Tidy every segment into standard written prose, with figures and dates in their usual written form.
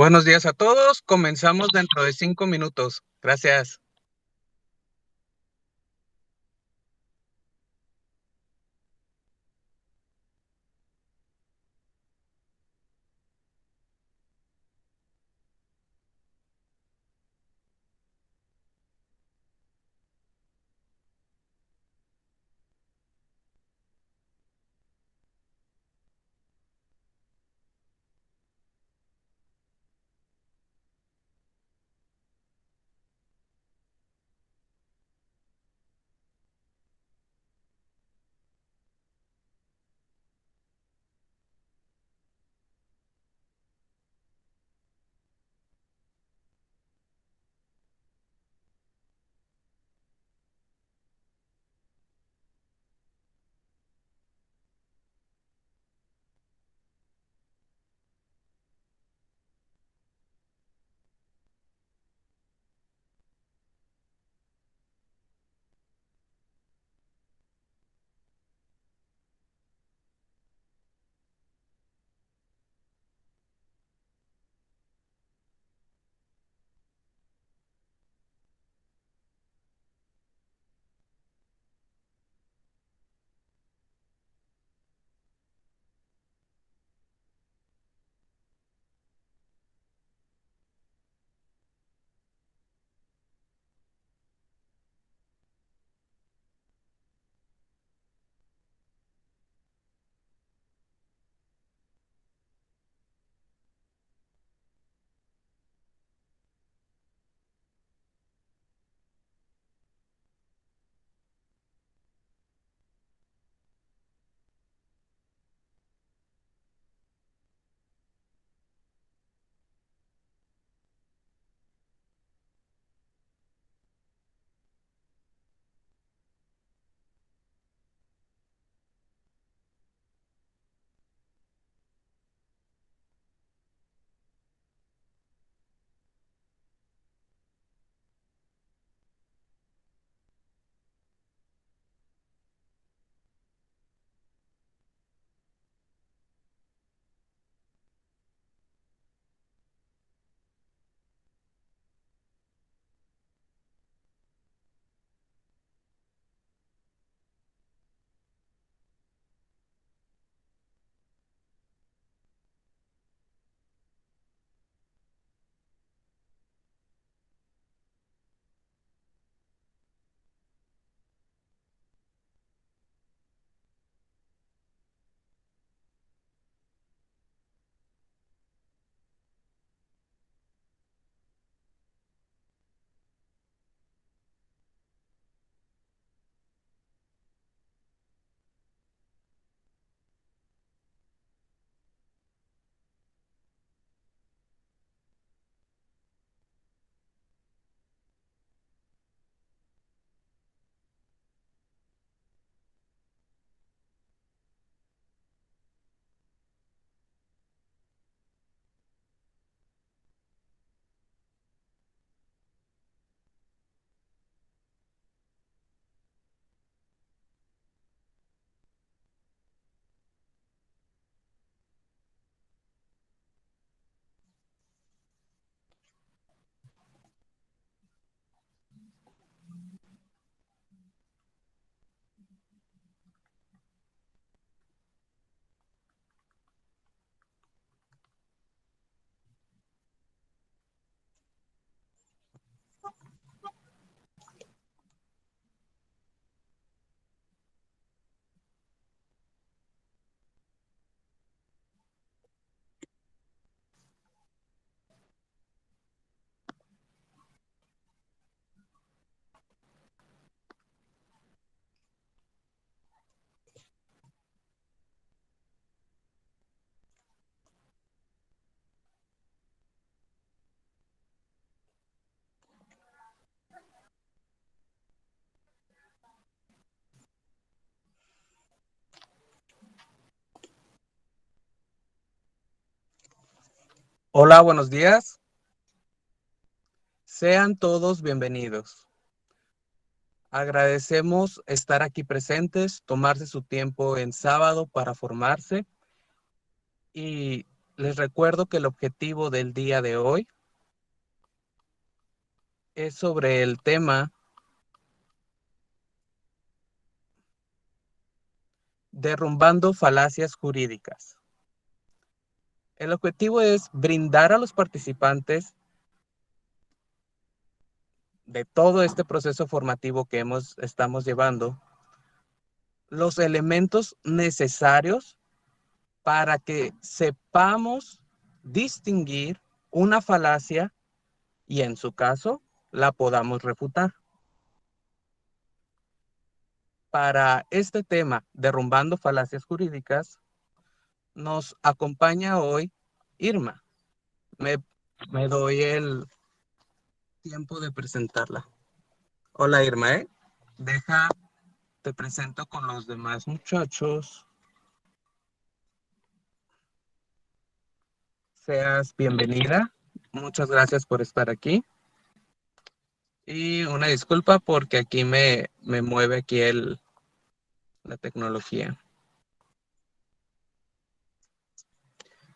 Buenos días a todos. Comenzamos dentro de 5 minutos. Gracias. Hola, buenos días. Sean todos bienvenidos. Agradecemos estar aquí presentes, tomarse su tiempo en sábado para formarse y Les recuerdo que el objetivo del día de hoy es sobre el tema derrumbando falacias jurídicas. El objetivo es brindar a los participantes de todo este proceso formativo que estamos llevando los elementos necesarios para que sepamos distinguir una falacia y en su caso la podamos refutar. Para este tema, derrumbando falacias jurídicas, nos acompaña hoy Irma. Me, me doy el tiempo de presentarla. Hola Irma, te presento con los demás muchachos. Seas bienvenida. Muchas gracias por estar aquí. Y una disculpa porque aquí me mueve aquí la tecnología.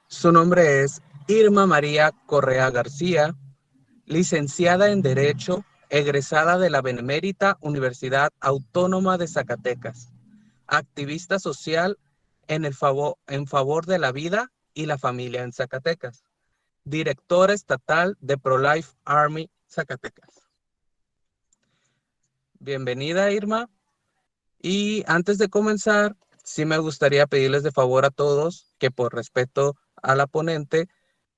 Su nombre es Irma María Correa García, licenciada en Derecho, egresada de la Benemérita Universidad Autónoma de Zacatecas, activista social en favor de la vida y la familia en Zacatecas, directora estatal de Pro-Life Army Zacatecas. Bienvenida, Irma. Y antes de comenzar, sí me gustaría pedirles de favor a todos que por respeto a la ponente,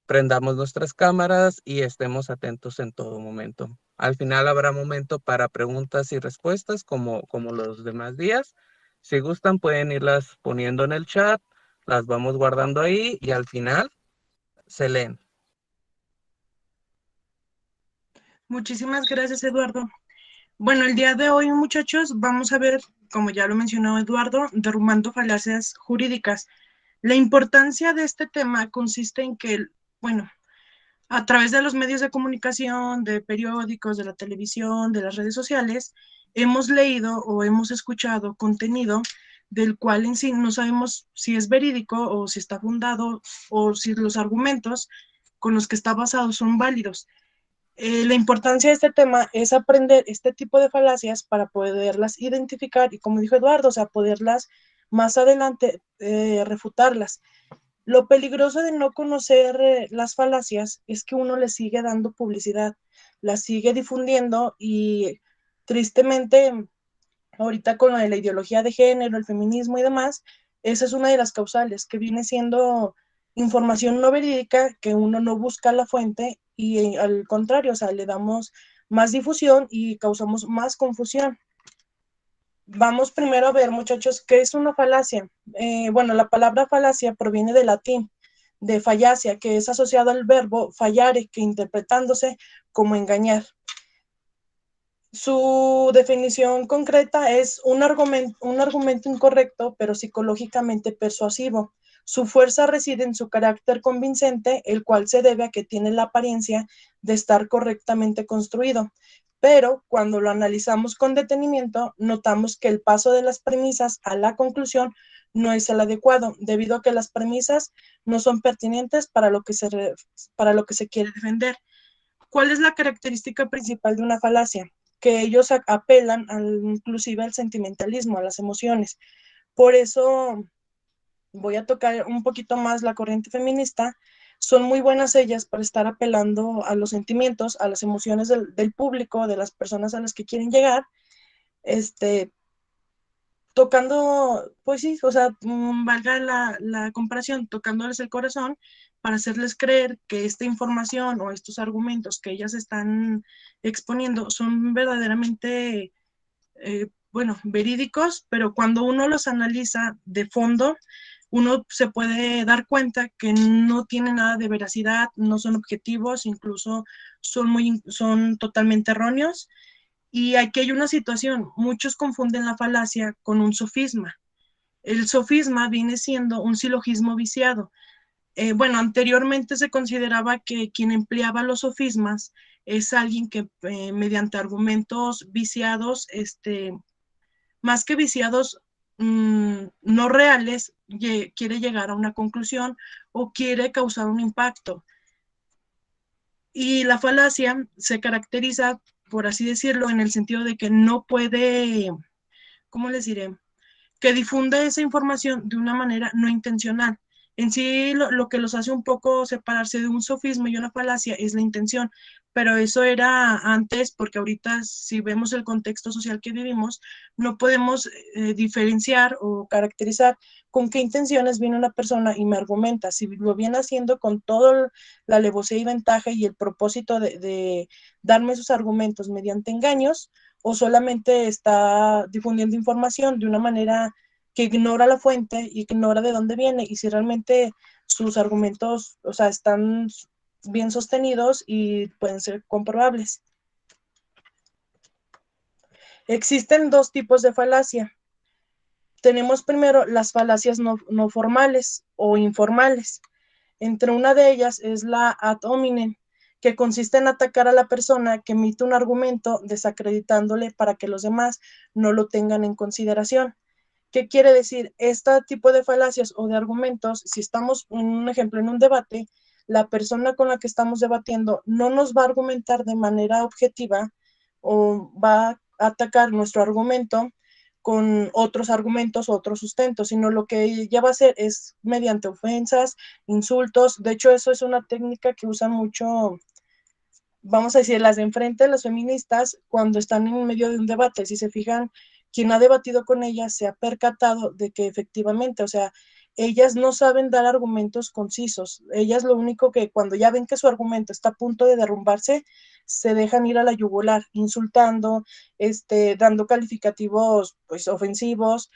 prendamos nuestras cámaras y estemos atentos en todo momento. Al final habrá momento para preguntas y respuestas como los demás días. Si gustan, pueden irlas poniendo en el chat, las vamos guardando ahí y al final se leen. Muchísimas gracias, Eduardo. Bueno, el día de hoy, muchachos, vamos a ver, como ya lo mencionó Eduardo, derrumbando falacias jurídicas. La importancia de este tema consiste en que, bueno, a través de los medios de comunicación, de periódicos, de la televisión, de las redes sociales, hemos leído o hemos escuchado contenido del cual en sí no sabemos si es verídico o si está fundado o si los argumentos con los que está basado son válidos. La importancia de este tema es aprender este tipo de falacias para poderlas identificar y, como dijo Eduardo, o sea, poderlas más adelante refutarlas. Lo peligroso de no conocer las falacias es que uno le sigue dando publicidad, las sigue difundiendo y tristemente ahorita con la ideología de género, el feminismo y demás, esa es una de las causales, que viene siendo información no verídica, que uno no busca la fuente y al contrario, o sea, le damos más difusión y causamos más confusión. Vamos primero a ver, muchachos, ¿qué es una falacia? Bueno, la palabra falacia proviene del latín, de fallacia, que es asociado al verbo fallare, que interpretándose como engañar. Su definición concreta es un argumento incorrecto, pero psicológicamente persuasivo. Su fuerza reside en su carácter convincente, el cual se debe a que tiene la apariencia de estar correctamente construido. Pero cuando lo analizamos con detenimiento, notamos que el paso de las premisas a la conclusión no es el adecuado, debido a que las premisas no son pertinentes para lo que se quiere defender. ¿Cuál es la característica principal de una falacia? Que ellos apelan inclusive al sentimentalismo, a las emociones. Por eso voy a tocar un poquito más la corriente feminista. Son muy buenas ellas para estar apelando a los sentimientos, a las emociones del público, de las personas a las que quieren llegar, tocando, pues sí, o sea, valga la comparación, tocándoles el corazón para hacerles creer que esta información o estos argumentos que ellas están exponiendo son verdaderamente, bueno, verídicos, pero cuando uno los analiza de fondo, uno se puede dar cuenta que no tienen nada de veracidad, no son objetivos, incluso son totalmente erróneos. Y aquí hay una situación, muchos confunden la falacia con un sofisma. El sofisma viene siendo un silogismo viciado. Bueno, anteriormente se consideraba que quien empleaba los sofismas es alguien que mediante argumentos viciados, más que viciados, no reales, quiere llegar a una conclusión o quiere causar un impacto. Y la falacia se caracteriza, por así decirlo, en el sentido de que no puede, ¿cómo les diré? Que difunda esa información de una manera no intencional. En sí, lo que los hace un poco separarse de un sofismo y una falacia es la intención, pero eso era antes, porque ahorita si vemos el contexto social que vivimos, no podemos diferenciar o caracterizar con qué intenciones viene una persona y me argumenta, si lo viene haciendo con toda la alevosía y ventaja y el propósito de darme sus argumentos mediante engaños, o solamente está difundiendo información de una manera que ignora la fuente y que ignora de dónde viene y si realmente sus argumentos, o sea, están bien sostenidos y pueden ser comprobables. Existen dos tipos de falacia. Tenemos primero las falacias no formales o informales. Entre una de ellas es la ad hominem, que consiste en atacar a la persona que emite un argumento desacreditándole para que los demás no lo tengan en consideración. ¿Qué quiere decir? Este tipo de falacias o de argumentos, si estamos, en un ejemplo, en un debate, la persona con la que estamos debatiendo no nos va a argumentar de manera objetiva o va a atacar nuestro argumento con otros argumentos, otros sustentos, sino lo que ella va a hacer es mediante ofensas, insultos. De hecho, eso es una técnica que usan mucho, vamos a decir, las de enfrente, las feministas, cuando están en medio de un debate. Si se fijan, quien ha debatido con ellas se ha percatado de que efectivamente, o sea, ellas no saben dar argumentos concisos. Ellas lo único que cuando ya ven que su argumento está a punto de derrumbarse, se dejan ir a la yugular, insultando, dando calificativos pues ofensivos,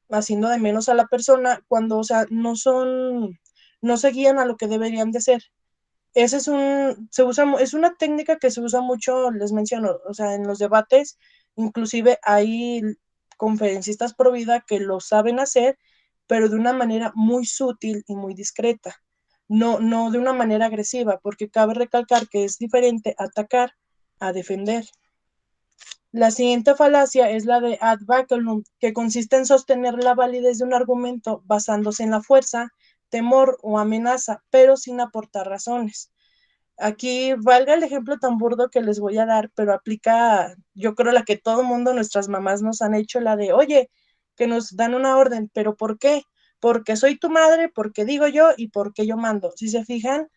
haciendo de menos a la persona, cuando, o sea, no se guían a lo que deberían de ser. Ese es es una técnica que se usa mucho, les menciono, o sea, en los debates, inclusive hay conferencistas pro vida que lo saben hacer, pero de una manera muy sutil y muy discreta, no de una manera agresiva, porque cabe recalcar que es diferente atacar a defender. La siguiente falacia es la de ad baculum, que consiste en sostener la validez de un argumento basándose en la fuerza, temor o amenaza, pero sin aportar razones. Aquí valga el ejemplo tan burdo que les voy a dar, pero aplica, yo creo, la que todo mundo, nuestras mamás nos han hecho, la de, oye, que nos dan una orden, pero ¿por qué? Porque soy tu madre, porque digo yo y porque yo mando. Si se fijan,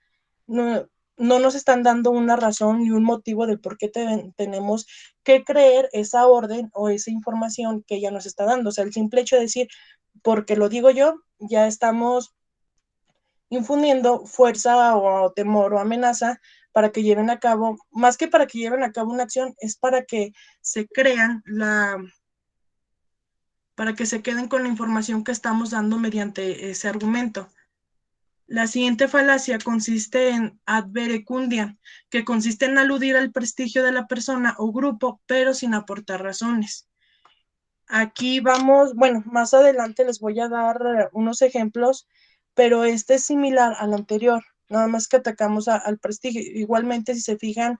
no nos están dando una razón ni un motivo del por qué tenemos que creer esa orden o esa información que ella nos está dando. O sea, el simple hecho de decir, porque lo digo yo, ya estamos infundiendo fuerza o temor o amenaza para que lleven a cabo, más que para que lleven a cabo una acción, es para que se crean para que se queden con la información que estamos dando mediante ese argumento. La siguiente falacia consiste en ad verecundia, que consiste en aludir al prestigio de la persona o grupo, pero sin aportar razones. Aquí vamos, bueno, más adelante les voy a dar unos ejemplos, pero este es similar al anterior, nada más que atacamos al prestigio. Igualmente, si se fijan,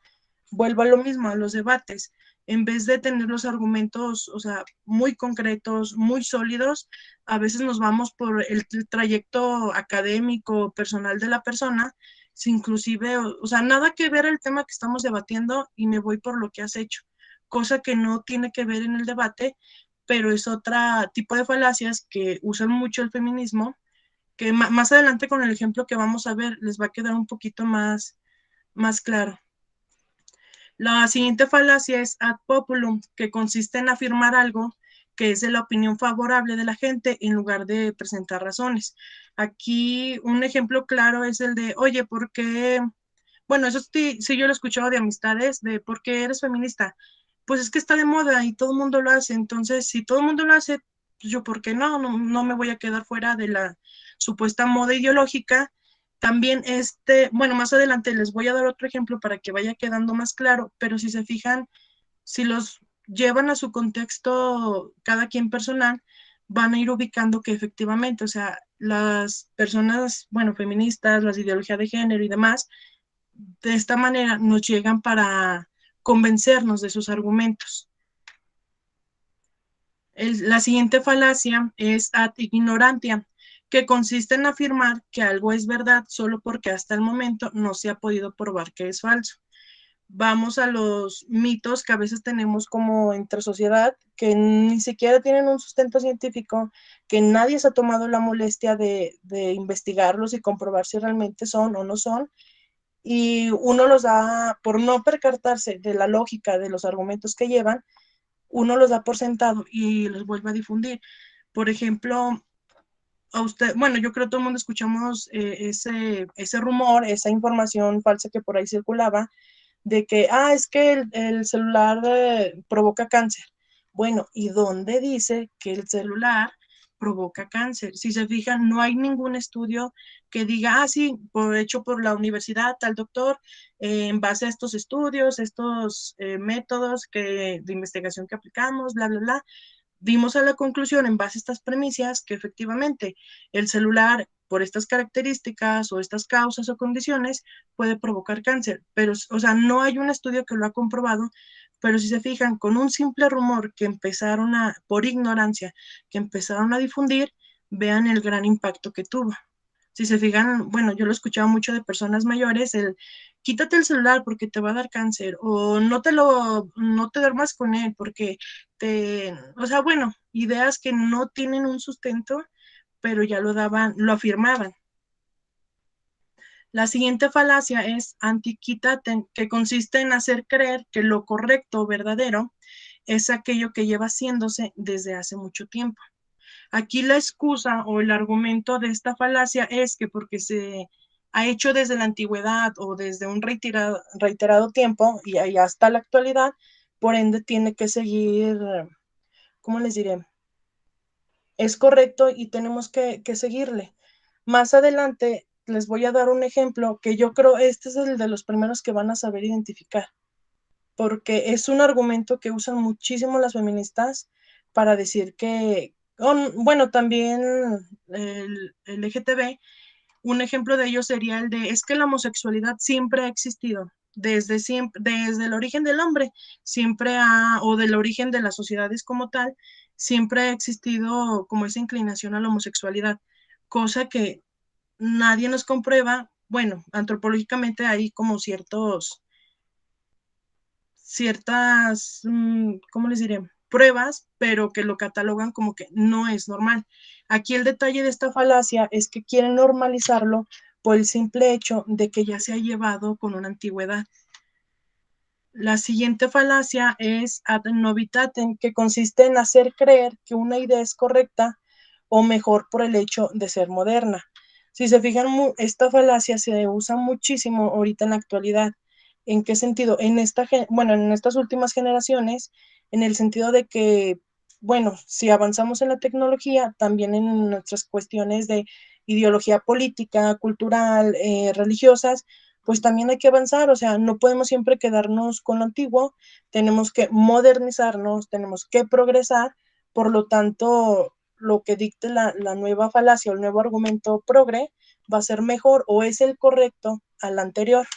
vuelvo a lo mismo, a los debates. En vez de tener los argumentos, o sea, muy concretos, muy sólidos, a veces nos vamos por el trayecto académico, personal de la persona, si inclusive, o sea, nada que ver el tema que estamos debatiendo y me voy por lo que has hecho, cosa que no tiene que ver en el debate, pero es otro tipo de falacias que usan mucho el feminismo, que más adelante con el ejemplo que vamos a ver les va a quedar un poquito más claro. La siguiente falacia es ad populum, que consiste en afirmar algo que es de la opinión favorable de la gente en lugar de presentar razones. Aquí un ejemplo claro es el de, oye, ¿por qué? Bueno, eso sí yo lo he escuchado de amistades, de ¿por qué eres feminista? Pues es que está de moda y todo el mundo lo hace, entonces si todo el mundo lo hace, pues yo ¿por qué no me voy a quedar fuera de la supuesta moda ideológica. También bueno, más adelante les voy a dar otro ejemplo para que vaya quedando más claro, pero si se fijan, si los llevan a su contexto cada quien personal, van a ir ubicando que efectivamente, o sea, las personas, bueno, feministas, las ideologías de género y demás, de esta manera nos llegan para convencernos de sus argumentos. La siguiente falacia es ad ignorantia, que consiste en afirmar que algo es verdad solo porque hasta el momento no se ha podido probar que es falso. Vamos a los mitos que a veces tenemos como entre sociedad, que ni siquiera tienen un sustento científico, que nadie se ha tomado la molestia de investigarlos y comprobar si realmente son o no son, y uno los da, por no percatarse de la lógica de los argumentos que llevan, uno los da por sentado y los vuelve a difundir. Por ejemplo, a usted, bueno, yo creo que todo el mundo escuchamos ese rumor, esa información falsa que por ahí circulaba, de que, es que el celular provoca cáncer. Bueno, ¿y dónde dice que el celular provoca cáncer? Si se fijan, no hay ningún estudio que diga, sí, hecho por la universidad, tal doctor, en base a estos estudios, estos métodos de investigación que aplicamos, bla, bla, bla, dimos a la conclusión en base a estas premisas que efectivamente el celular, por estas características o estas causas o condiciones, puede provocar cáncer. Pero, o sea, no hay un estudio que lo ha comprobado, pero si se fijan, con un simple rumor que empezaron por ignorancia, que empezaron a difundir, vean el gran impacto que tuvo. Si se fijan, bueno, yo lo he escuchado mucho de personas mayores, quítate el celular porque te va a dar cáncer, o no te duermas con él porque o sea, bueno, ideas que no tienen un sustento, pero ya lo afirmaban. La siguiente falacia es antiquitatem, que consiste en hacer creer que lo correcto o verdadero es aquello que lleva haciéndose desde hace mucho tiempo. Aquí la excusa o el argumento de esta falacia es que porque se ha hecho desde la antigüedad o desde un reiterado tiempo y hasta la actualidad, por ende tiene que seguir, ¿cómo les diré? Es correcto y tenemos que seguirle. Más adelante les voy a dar un ejemplo que yo creo este es el de los primeros que van a saber identificar, porque es un argumento que usan muchísimo las feministas para decir que, bueno, también el LGTB, un ejemplo de ello sería el de, es que la homosexualidad siempre ha existido, desde siempre, desde el origen del hombre, o del origen de las sociedades como tal, siempre ha existido como esa inclinación a la homosexualidad, cosa que nadie nos comprueba. Bueno, antropológicamente hay como ciertas, ¿cómo les diré? Pruebas, pero que lo catalogan como que no es normal. Aquí el detalle de esta falacia es que quieren normalizarlo por el simple hecho de que ya se ha llevado con una antigüedad. La siguiente falacia es ad novitatem, que consiste en hacer creer que una idea es correcta o mejor por el hecho de ser moderna. Si se fijan, esta falacia se usa muchísimo ahorita en la actualidad. ¿En qué sentido? Bueno, en estas últimas generaciones, en el sentido de que, bueno, si avanzamos en la tecnología, también en nuestras cuestiones de ideología política, cultural, religiosas, pues también hay que avanzar, o sea, no podemos siempre quedarnos con lo antiguo, tenemos que modernizarnos, tenemos que progresar, por lo tanto, lo que dicte la nueva falacia o el nuevo argumento progre va a ser mejor o es el correcto al anterior.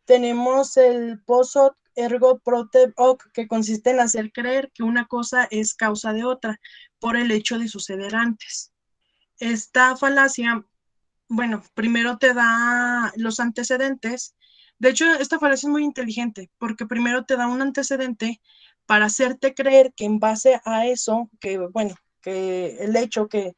Tenemos el post hoc ergo propter hoc, que consiste en hacer creer que una cosa es causa de otra por el hecho de suceder antes. Esta falacia, bueno, primero te da los antecedentes. De hecho, esta falacia es muy inteligente porque primero te da un antecedente para hacerte creer que en base a eso, que bueno, que el hecho que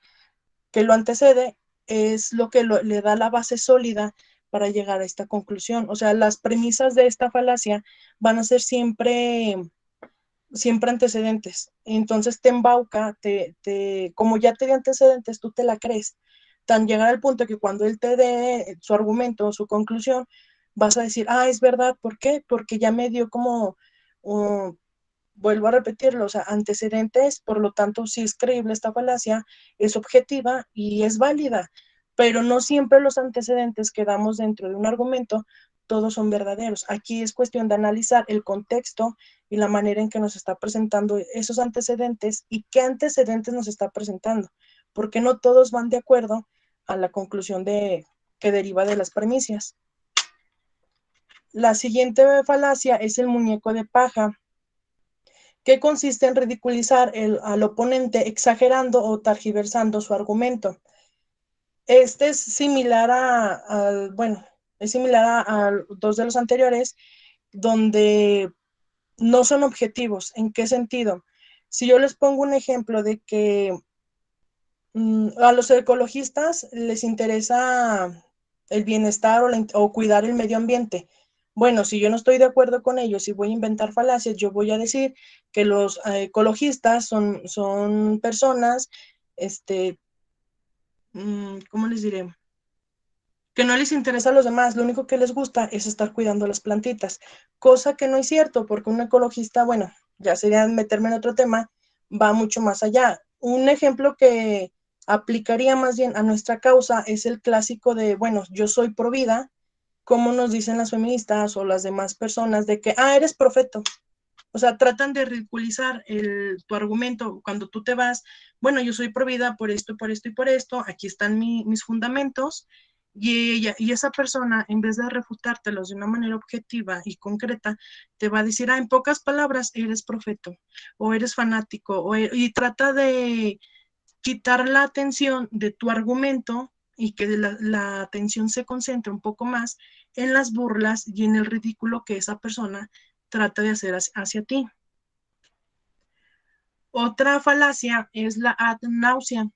lo antecede es lo que le da la base sólida para llegar a esta conclusión. O sea, las premisas de esta falacia van a ser siempre antecedentes. Entonces te embauca, como ya te dio antecedentes, tú te la crees. Tan llegar al punto que cuando él te dé su argumento o su conclusión, vas a decir, es verdad, ¿por qué? Porque ya me dio como, vuelvo a repetirlo, o sea, antecedentes, por lo tanto, si es creíble esta falacia, es objetiva y es válida, pero no siempre los antecedentes que damos dentro de un argumento, todos son verdaderos. Aquí es cuestión de analizar el contexto y la manera en que nos está presentando esos antecedentes y qué antecedentes nos está presentando, porque no todos van de acuerdo a la conclusión que deriva de las premisas. La siguiente falacia es el muñeco de paja, que consiste en ridiculizar al oponente exagerando o targiversando su argumento. Este es similar es similar a dos de los anteriores, donde no son objetivos. ¿En qué sentido? Si yo les pongo un ejemplo de que a los ecologistas les interesa el bienestar o cuidar el medio ambiente. Bueno, si yo no estoy de acuerdo con ellos y voy a inventar falacias, yo voy a decir que los ecologistas son personas, ¿cómo les diré? Que no les interesa a los demás, lo único que les gusta es estar cuidando las plantitas, cosa que no es cierto, porque un ecologista, bueno, ya sería meterme en otro tema, va mucho más allá. Un ejemplo que aplicaría más bien a nuestra causa es el clásico de, bueno, yo soy pro vida, como nos dicen las feministas o las demás personas, de que, eres profeto. O sea, tratan de ridiculizar tu argumento cuando tú te vas, bueno, yo soy pro vida por esto, por esto y por esto, aquí están mis fundamentos, y esa persona, en vez de refutártelos de una manera objetiva y concreta, te va a decir, en pocas palabras, eres profeto, o eres fanático, y trata de quitar la atención de tu argumento y que la atención se concentre un poco más en las burlas y en el ridículo que esa persona trata de hacer hacia ti. Otra falacia es la ad nauseam.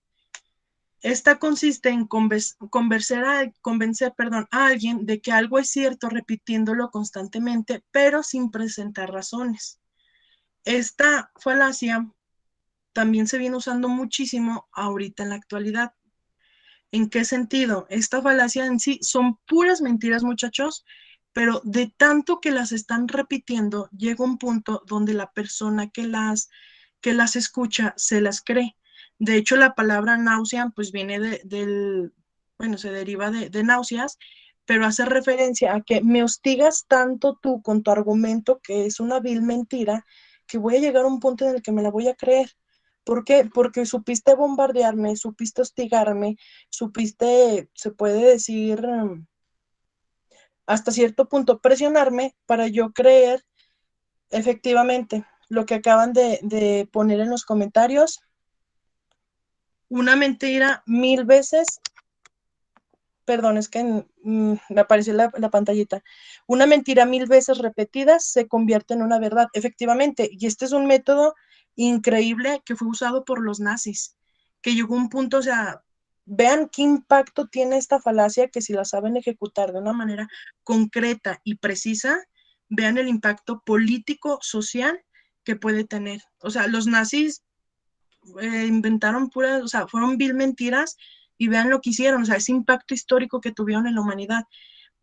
Esta consiste en convencer a alguien de que algo es cierto repitiéndolo constantemente, pero sin presentar razones. Esta falacia también se viene usando muchísimo ahorita en la actualidad. ¿En qué sentido? Esta falacia en sí son puras mentiras, muchachos, pero de tanto que las están repitiendo, llega un punto donde la persona que las escucha se las cree. De hecho, la palabra náusea, pues viene bueno, se deriva de náuseas, pero hace referencia a que me hostigas tanto tú con tu argumento, que es una vil mentira, que voy a llegar a un punto en el que me la voy a creer. ¿Por qué? Porque supiste bombardearme, supiste hostigarme, supiste, se puede decir, hasta cierto punto presionarme para yo creer efectivamente lo que acaban de poner en los comentarios. Una mentira 1000 veces, perdón, es que me apareció la pantallita. Una mentira 1000 veces repetidas se convierte en una verdad, efectivamente. Y este es un método increíble que fue usado por los nazis, que llegó a un punto, o sea, vean qué impacto tiene esta falacia, que si la saben ejecutar de una manera concreta y precisa, vean el impacto político, social que puede tener. O sea, los nazis inventaron puras, o sea, fueron vil mentiras y vean lo que hicieron, o sea, ese impacto histórico que tuvieron en la humanidad.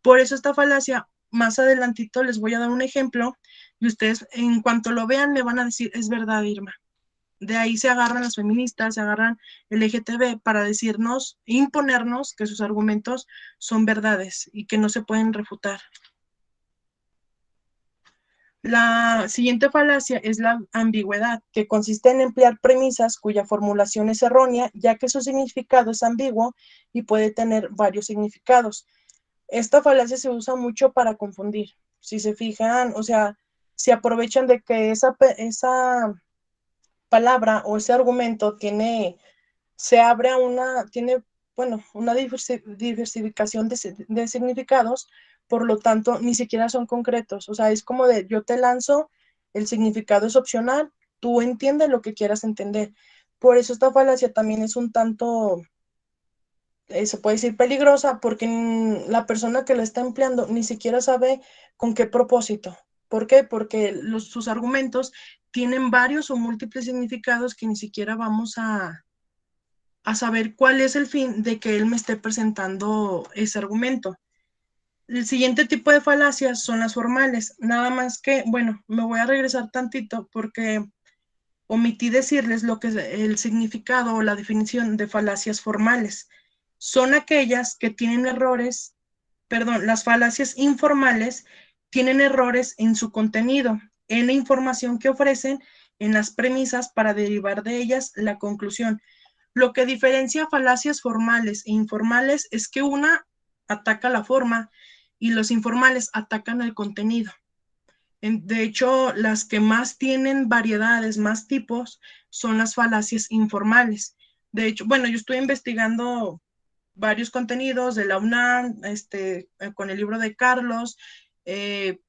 Por eso esta falacia, más adelantito les voy a dar un ejemplo y ustedes en cuanto lo vean me van a decir, es verdad, Irma. De ahí se agarran las feministas, se agarran el LGTB para decirnos, imponernos que sus argumentos son verdades y que no se pueden refutar. La siguiente falacia es la ambigüedad, que consiste en emplear premisas cuya formulación es errónea, ya que su significado es ambiguo y puede tener varios significados. Esta falacia se usa mucho para confundir. Si se fijan, o sea, se aprovechan de que esa palabra o ese argumento se abre a tiene, bueno, una diversificación de significados, por lo tanto, ni siquiera son concretos. O sea, es como de yo te lanzo, el significado es opcional, tú entiendes lo que quieras entender. Por eso esta falacia también es un tanto, se puede decir peligrosa, porque la persona que la está empleando ni siquiera sabe con qué propósito. ¿Por qué? Porque sus argumentos tienen varios o múltiples significados que ni siquiera vamos a saber cuál es el fin de que él me esté presentando ese argumento. El siguiente tipo de falacias son las formales, nada más que, bueno, me voy a regresar tantito porque omití decirles lo que es el significado o la definición de falacias formales. Son aquellas que tienen errores, perdón, las falacias informales tienen errores en su contenido, en la información que ofrecen, en las premisas para derivar de ellas la conclusión. Lo que diferencia falacias formales e informales es que una ataca la forma y los informales atacan el contenido. De hecho, las que más tienen variedades, más tipos, son las falacias informales. De hecho, bueno, yo estoy investigando varios contenidos de la UNAM, con el libro de Carlos, eh,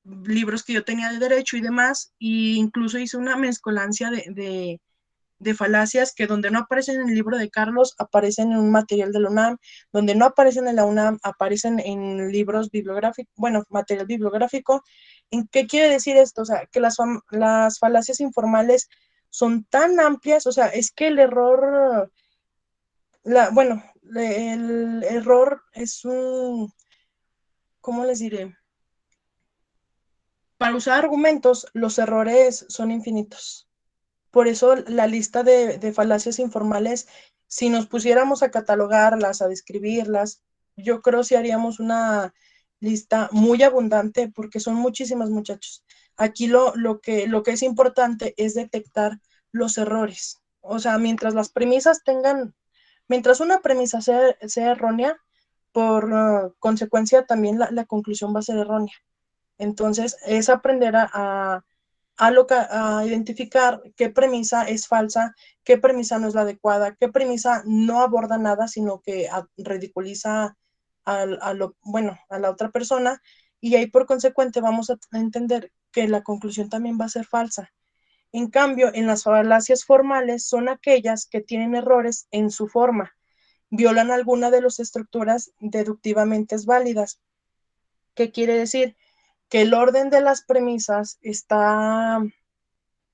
libros que yo tenía de derecho y demás, e incluso hice una mezcolancia de falacias que donde no aparecen en el libro de Carlos, aparecen en un material de la UNAM, donde no aparecen en la UNAM, aparecen en libros bibliográficos, bueno, material bibliográfico. ¿En qué quiere decir esto? O sea, que las falacias informales son tan amplias, o sea, es que el error, bueno, el error es un, ¿cómo les diré? Para usar argumentos, los errores son infinitos. Por eso la lista de falacias informales, si nos pusiéramos a catalogarlas, a describirlas, yo creo si haríamos una lista muy abundante porque son muchísimas, muchachos. Aquí lo que es importante es detectar los errores. O sea, mientras una premisa sea errónea, por consecuencia también la conclusión va a ser errónea. Entonces, es aprender a identificar qué premisa es falsa, qué premisa no es la adecuada, qué premisa no aborda nada, sino que ridiculiza bueno, a la otra persona, y ahí por consecuente vamos a entender que la conclusión también va a ser falsa. En cambio, en las falacias formales son aquellas que tienen errores en su forma, violan alguna de las estructuras deductivamente válidas. ¿Qué quiere decir? Que el orden de las premisas está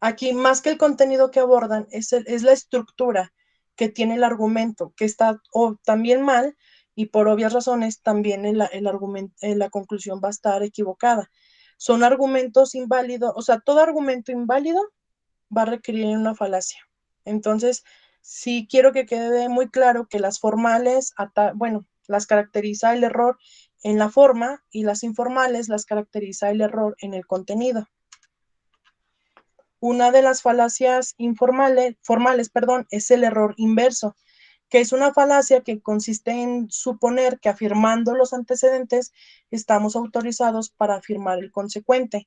aquí, más que el contenido que abordan, es la estructura que tiene el argumento, que está también mal y por obvias razones también el argumento, la conclusión va a estar equivocada. Son argumentos inválidos, o sea, todo argumento inválido va a requerir una falacia. Entonces, sí quiero que quede muy claro que las formales, bueno, las caracteriza el error en la forma y las informales las caracteriza el error en el contenido. Una de las falacias formales, perdón, es el error inverso, que es una falacia que consiste en suponer que afirmando los antecedentes estamos autorizados para afirmar el consecuente.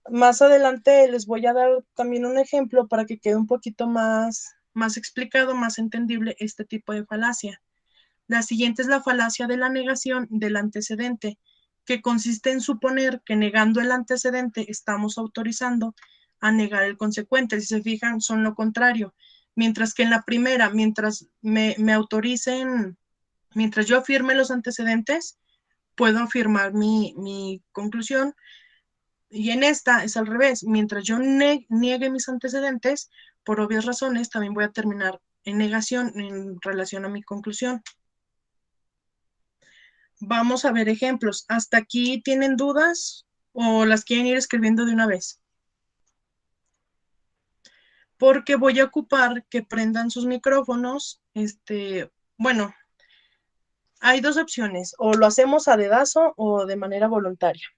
Más adelante les voy a dar también un ejemplo para que quede un poquito más explicado, más entendible este tipo de falacia. La siguiente es la falacia de la negación del antecedente, que consiste en suponer que negando el antecedente estamos autorizando a negar el consecuente. Si se fijan, son lo contrario. Mientras que en la primera, mientras me autoricen, mientras yo afirme los antecedentes, puedo afirmar mi conclusión. Y en esta es al revés. Mientras yo niegue mis antecedentes, por obvias razones, también voy a terminar en negación en relación a mi conclusión. Vamos a ver ejemplos. ¿Hasta aquí tienen dudas o las quieren ir escribiendo de una vez? Porque voy a ocupar que prendan sus micrófonos. Bueno, hay dos opciones, o lo hacemos a dedazo o de manera voluntaria.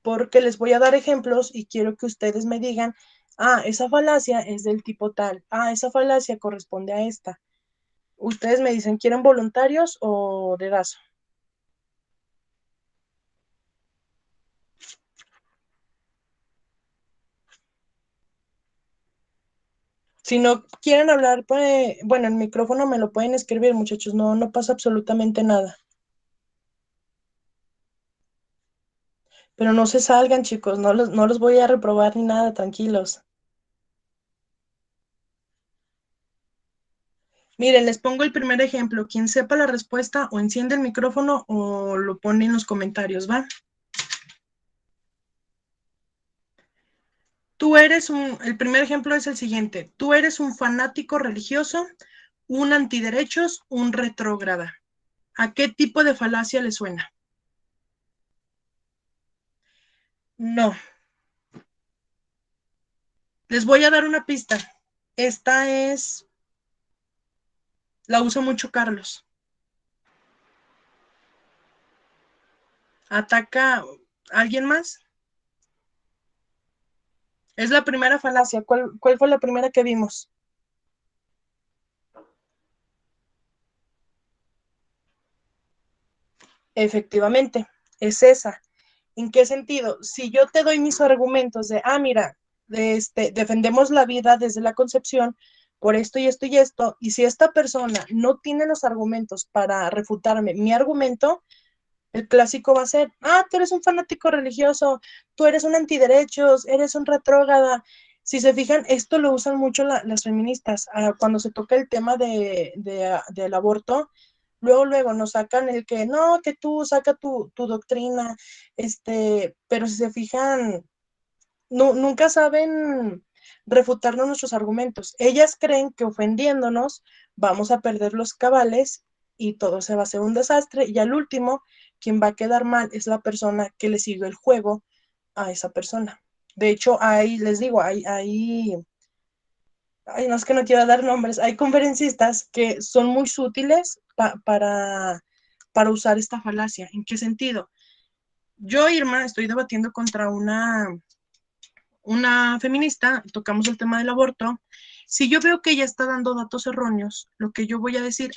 Porque les voy a dar ejemplos y quiero que ustedes me digan, esa falacia es del tipo tal, esa falacia corresponde a esta. Ustedes me dicen, ¿quieren voluntarios o dedazo? Si no quieren hablar, pues, bueno, el micrófono me lo pueden escribir, muchachos, no pasa absolutamente nada. Pero no se salgan, chicos, no los voy a reprobar ni nada, tranquilos. Miren, les pongo el primer ejemplo. Quien sepa la respuesta o enciende el micrófono o lo pone en los comentarios, ¿va? El primer ejemplo es el siguiente. Tú eres un fanático religioso, un antiderechos, un retrógrada. ¿A qué tipo de falacia le suena? No. Les voy a dar una pista. Esta la usa mucho Carlos. ¿Ataca a alguien más? Es la primera falacia. ¿Cuál fue la primera que vimos? Efectivamente, es esa. ¿En qué sentido? Si yo te doy mis argumentos de, mira, defendemos la vida desde la concepción por esto y esto y esto, y si esta persona no tiene los argumentos para refutarme mi argumento, el clásico va a ser, tú eres un fanático religioso, tú eres un antiderechos, eres un retrógrada. Si se fijan, esto lo usan mucho las feministas. Cuando se toca el tema del aborto, luego nos sacan el que, no, que tú saca tu doctrina, pero si se fijan, nunca saben refutarnos nuestros argumentos. Ellas creen que ofendiéndonos vamos a perder los cabales y todo se va a hacer un desastre y al último, quien va a quedar mal es la persona que le siguió el juego a esa persona. De hecho, ahí les digo, no es que no quiero dar nombres, hay conferencistas que son muy sutiles para usar esta falacia. ¿En qué sentido? Yo, Irma, estoy debatiendo contra una feminista, tocamos el tema del aborto. Si yo veo que ella está dando datos erróneos, lo que yo voy a decir,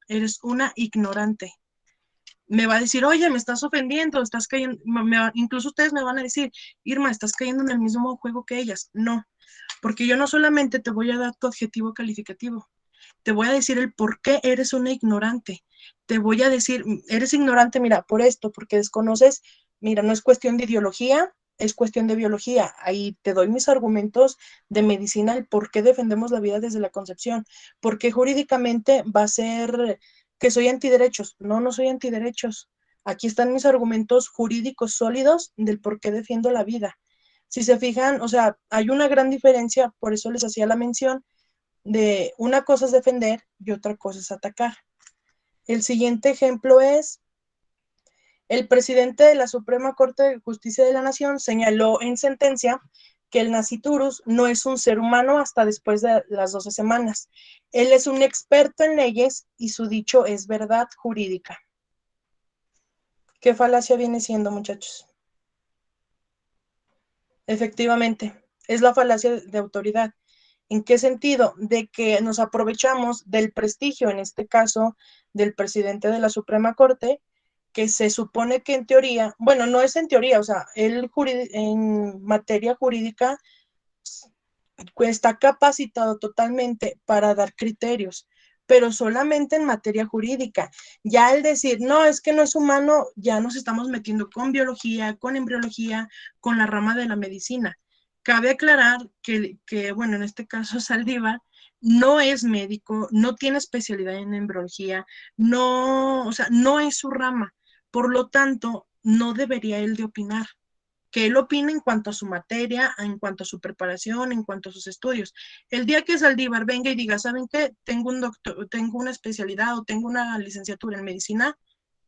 eres una ignorante. Me va a decir, oye, me estás ofendiendo, estás cayendo, incluso ustedes me van a decir, Irma, estás cayendo en el mismo juego que ellas. No, porque yo no solamente te voy a dar tu adjetivo calificativo, te voy a decir el por qué eres una ignorante. Te voy a decir, eres ignorante, mira, por esto, porque desconoces, mira, no es cuestión de ideología, es cuestión de biología. Ahí te doy mis argumentos de medicina, el por qué defendemos la vida desde la concepción, porque jurídicamente va a ser que soy antiderechos. No, no soy antiderechos. Aquí están mis argumentos jurídicos sólidos del por qué defiendo la vida. Si se fijan, o sea, hay una gran diferencia, por eso les hacía la mención de una cosa es defender y otra cosa es atacar. El siguiente ejemplo es, el presidente de la Suprema Corte de Justicia de la Nación señaló en sentencia que el nasciturus no es un ser humano hasta después de las 12 semanas. Él es un experto en leyes y su dicho es verdad jurídica. ¿Qué falacia viene siendo, muchachos? Efectivamente, es la falacia de autoridad. ¿En qué sentido? De que nos aprovechamos del prestigio, en este caso, del presidente de la Suprema Corte, que se supone que en teoría, bueno, no es en teoría, o sea, él en materia jurídica está capacitado totalmente para dar criterios, pero solamente en materia jurídica. Ya el decir, no, es que no es humano, ya nos estamos metiendo con biología, con embriología, con la rama de la medicina. Cabe aclarar bueno, en este caso Saldívar no es médico, no tiene especialidad en embriología, no, o sea, no es su rama. Por lo tanto, no debería él de opinar que él opine en cuanto a su materia, en cuanto a su preparación, en cuanto a sus estudios. El día que Saldívar venga y diga, ¿saben qué? Tengo una especialidad o tengo una licenciatura en medicina,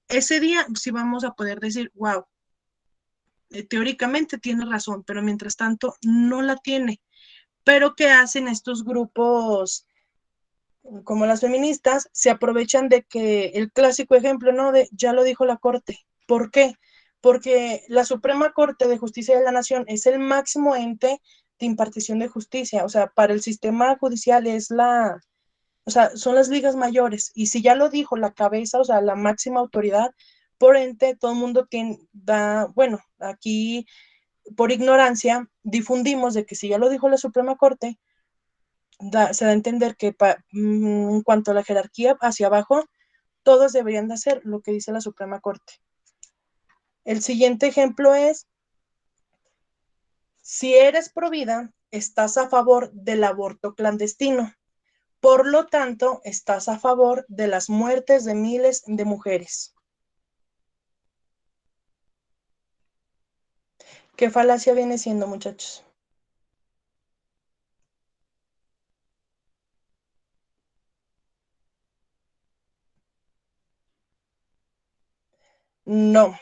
ese día sí vamos a poder decir, wow, teóricamente tiene razón, pero mientras tanto no la tiene. Pero ¿qué hacen estos grupos como las feministas? Se aprovechan de que el clásico ejemplo, ¿no? De ya lo dijo la Corte. ¿Por qué? Porque la Suprema Corte de Justicia de la Nación es el máximo ente de impartición de justicia. O sea, para el sistema judicial o sea, son las ligas mayores. Y si ya lo dijo la cabeza, o sea, la máxima autoridad, por ente, todo el mundo bueno, aquí por ignorancia difundimos de que si ya lo dijo la Suprema Corte, se da a entender que en cuanto a la jerarquía hacia abajo, todos deberían de hacer lo que dice la Suprema Corte. El siguiente ejemplo es, si eres pro vida, estás a favor del aborto clandestino. Por lo tanto, estás a favor de las muertes de miles de mujeres. ¿Qué falacia viene siendo, muchachos? No.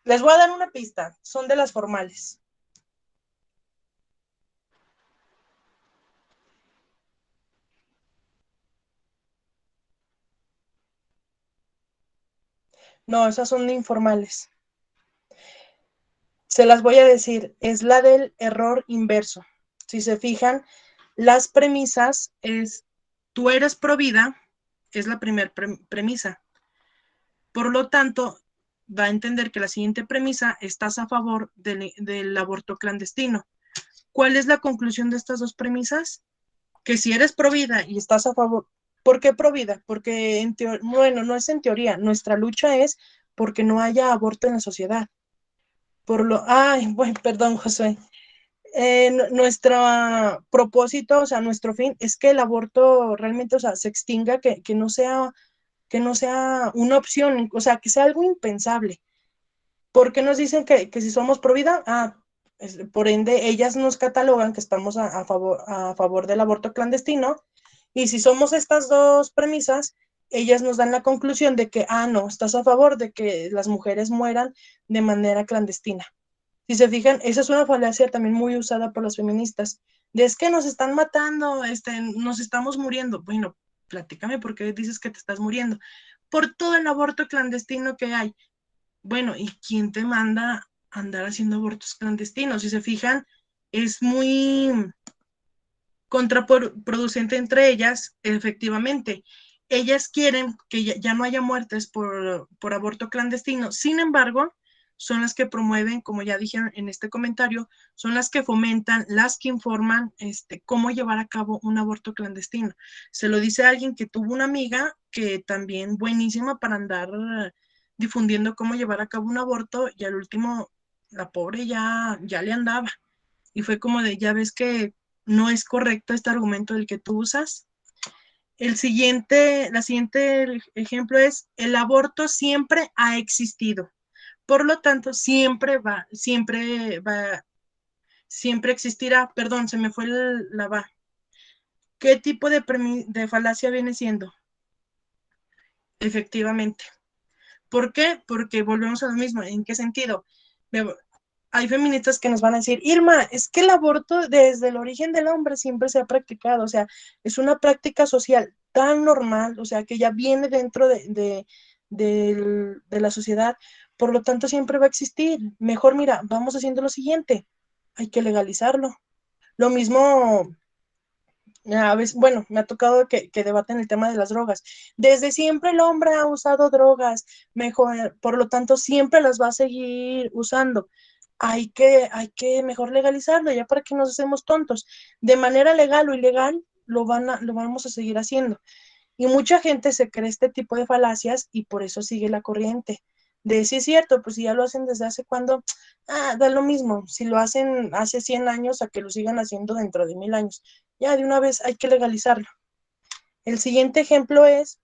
Les voy a dar una pista. Son de las formales. No, esas son de informales. Se las voy a decir. Es la del error inverso. Si se fijan, las premisas es, tú eres pro vida, es la primera premisa. Por lo tanto, da a entender que la siguiente premisa: estás a favor del aborto clandestino. ¿Cuál es la conclusión de estas dos premisas? Que si eres pro vida y estás a favor, ¿por qué pro vida? Porque bueno, no es en teoría, nuestra lucha es porque no haya aborto en la sociedad. Bueno, perdón, José. Nuestro propósito, o sea, nuestro fin es que el aborto realmente, o sea, se extinga, que no sea una opción, o sea, que sea algo impensable. ¿Por qué nos dicen que si somos pro vida? Por ende, ellas nos catalogan que estamos a favor del aborto clandestino, y si somos estas dos premisas, ellas nos dan la conclusión de que, no, estás a favor de que las mujeres mueran de manera clandestina. Si se fijan, esa es una falacia también muy usada por las feministas, de es que nos están matando, nos estamos muriendo. Bueno, platícame por qué dices que te estás muriendo. Por todo el aborto clandestino que hay. Bueno, ¿y quién te manda a andar haciendo abortos clandestinos? Si se fijan, es muy contraproducente entre ellas, efectivamente. Ellas quieren que ya no haya muertes por aborto clandestino. Sin embargo, son las que promueven, como ya dije en este comentario, son las que fomentan, las que informan cómo llevar a cabo un aborto clandestino. Se lo dice a alguien que tuvo una amiga que también buenísima para andar difundiendo cómo llevar a cabo un aborto, y al último la pobre ya le andaba. Y fue como de, ya ves que no es correcto este argumento del que tú usas. La siguiente ejemplo es: el aborto siempre ha existido. Por lo tanto, siempre existirá. Perdón, se me fue la va. ¿Qué tipo de falacia viene siendo? Efectivamente. ¿Por qué? Porque volvemos a lo mismo. ¿En qué sentido? Hay feministas que nos van a decir, Irma, es que el aborto desde el origen del hombre siempre se ha practicado, o sea, es una práctica social tan normal, o sea, que ya viene dentro de la sociedad, por lo tanto siempre va a existir. Mejor, mira, vamos haciendo lo siguiente, hay que legalizarlo. Lo mismo, a veces, bueno, me ha tocado que debaten el tema de las drogas. Desde siempre el hombre ha usado drogas, mejor, por lo tanto siempre las va a seguir usando. Hay que mejor legalizarlo, ya para que nos hacemos tontos. De manera legal o ilegal, lo vamos a seguir haciendo. Y mucha gente se cree este tipo de falacias y por eso sigue la corriente. De si es cierto, pues si ya lo hacen desde hace cuando, da lo mismo. Si lo hacen hace 100 años, a que lo sigan haciendo dentro de 1000 años. Ya de una vez hay que legalizarlo. El siguiente ejemplo es: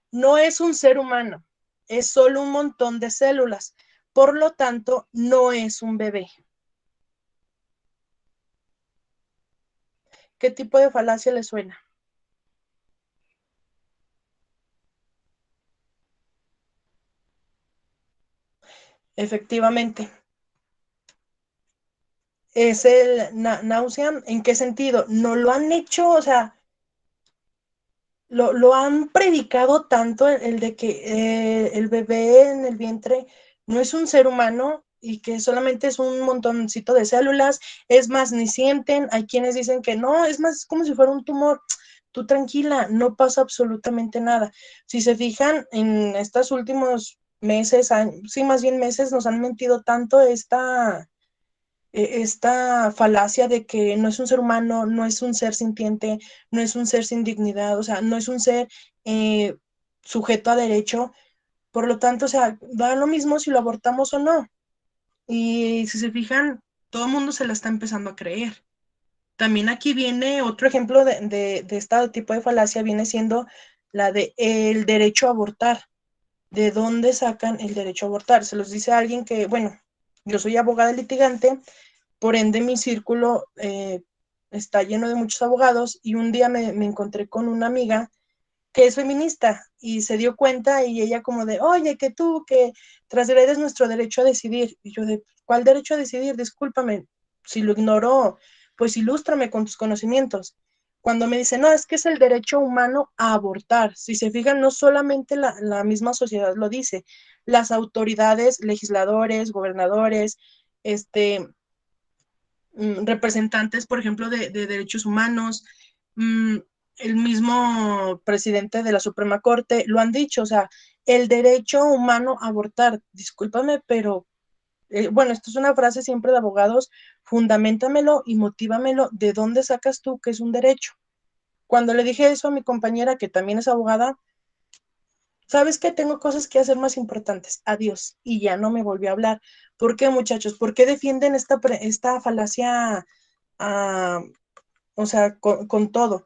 no es un ser humano, es solo un montón de células. Por lo tanto, no es un bebé. ¿Qué tipo de falacia le suena? Efectivamente. Es el náusea. ¿En qué sentido? No lo han hecho, o sea, lo han predicado tanto el de que el bebé en el vientre no es un ser humano y que solamente es un montoncito de células. Es más, ni sienten. Hay quienes dicen que no, es más, es como si fuera un tumor. Tú tranquila, no pasa absolutamente nada. Si se fijan, en estos últimos meses, sí, más bien meses, nos han mentido tanto esta falacia de que no es un ser humano, no es un ser sintiente, no es un ser sin dignidad, o sea, no es un ser eh, sujeto a derecho. Por lo tanto, o sea, da lo mismo si lo abortamos o no. Y si se fijan, todo el mundo se la está empezando a creer. También aquí viene otro ejemplo de este tipo de falacia, viene siendo la de el derecho a abortar. ¿De dónde sacan el derecho a abortar? Se los dice a alguien que, bueno, yo soy abogada litigante, por ende mi círculo está lleno de muchos abogados, y un día me encontré con una amiga que es feminista y se dio cuenta, y ella como de, oye, que tú, que transgredes nuestro derecho a decidir. Y yo de, ¿cuál derecho a decidir? Discúlpame, si lo ignoro, pues ilústrame con tus conocimientos. Cuando me dice, no, es que es el derecho humano a abortar. Si se fijan, no solamente la misma sociedad lo dice, las autoridades, legisladores, gobernadores, este, representantes, por ejemplo, de derechos humanos, el mismo presidente de la Suprema Corte lo han dicho, o sea, el derecho humano a abortar. Discúlpame, pero bueno, esto es una frase siempre de abogados, fundamentamelo y motívamelo. ¿De dónde sacas tú que es un derecho? Cuando le dije eso a mi compañera, que también es abogada, ¿sabes qué? Tengo cosas que hacer más importantes. Adiós. Y ya no me volvió a hablar. ¿Por qué, muchachos? ¿Por qué defienden esta falacia, ah, o sea, con todo?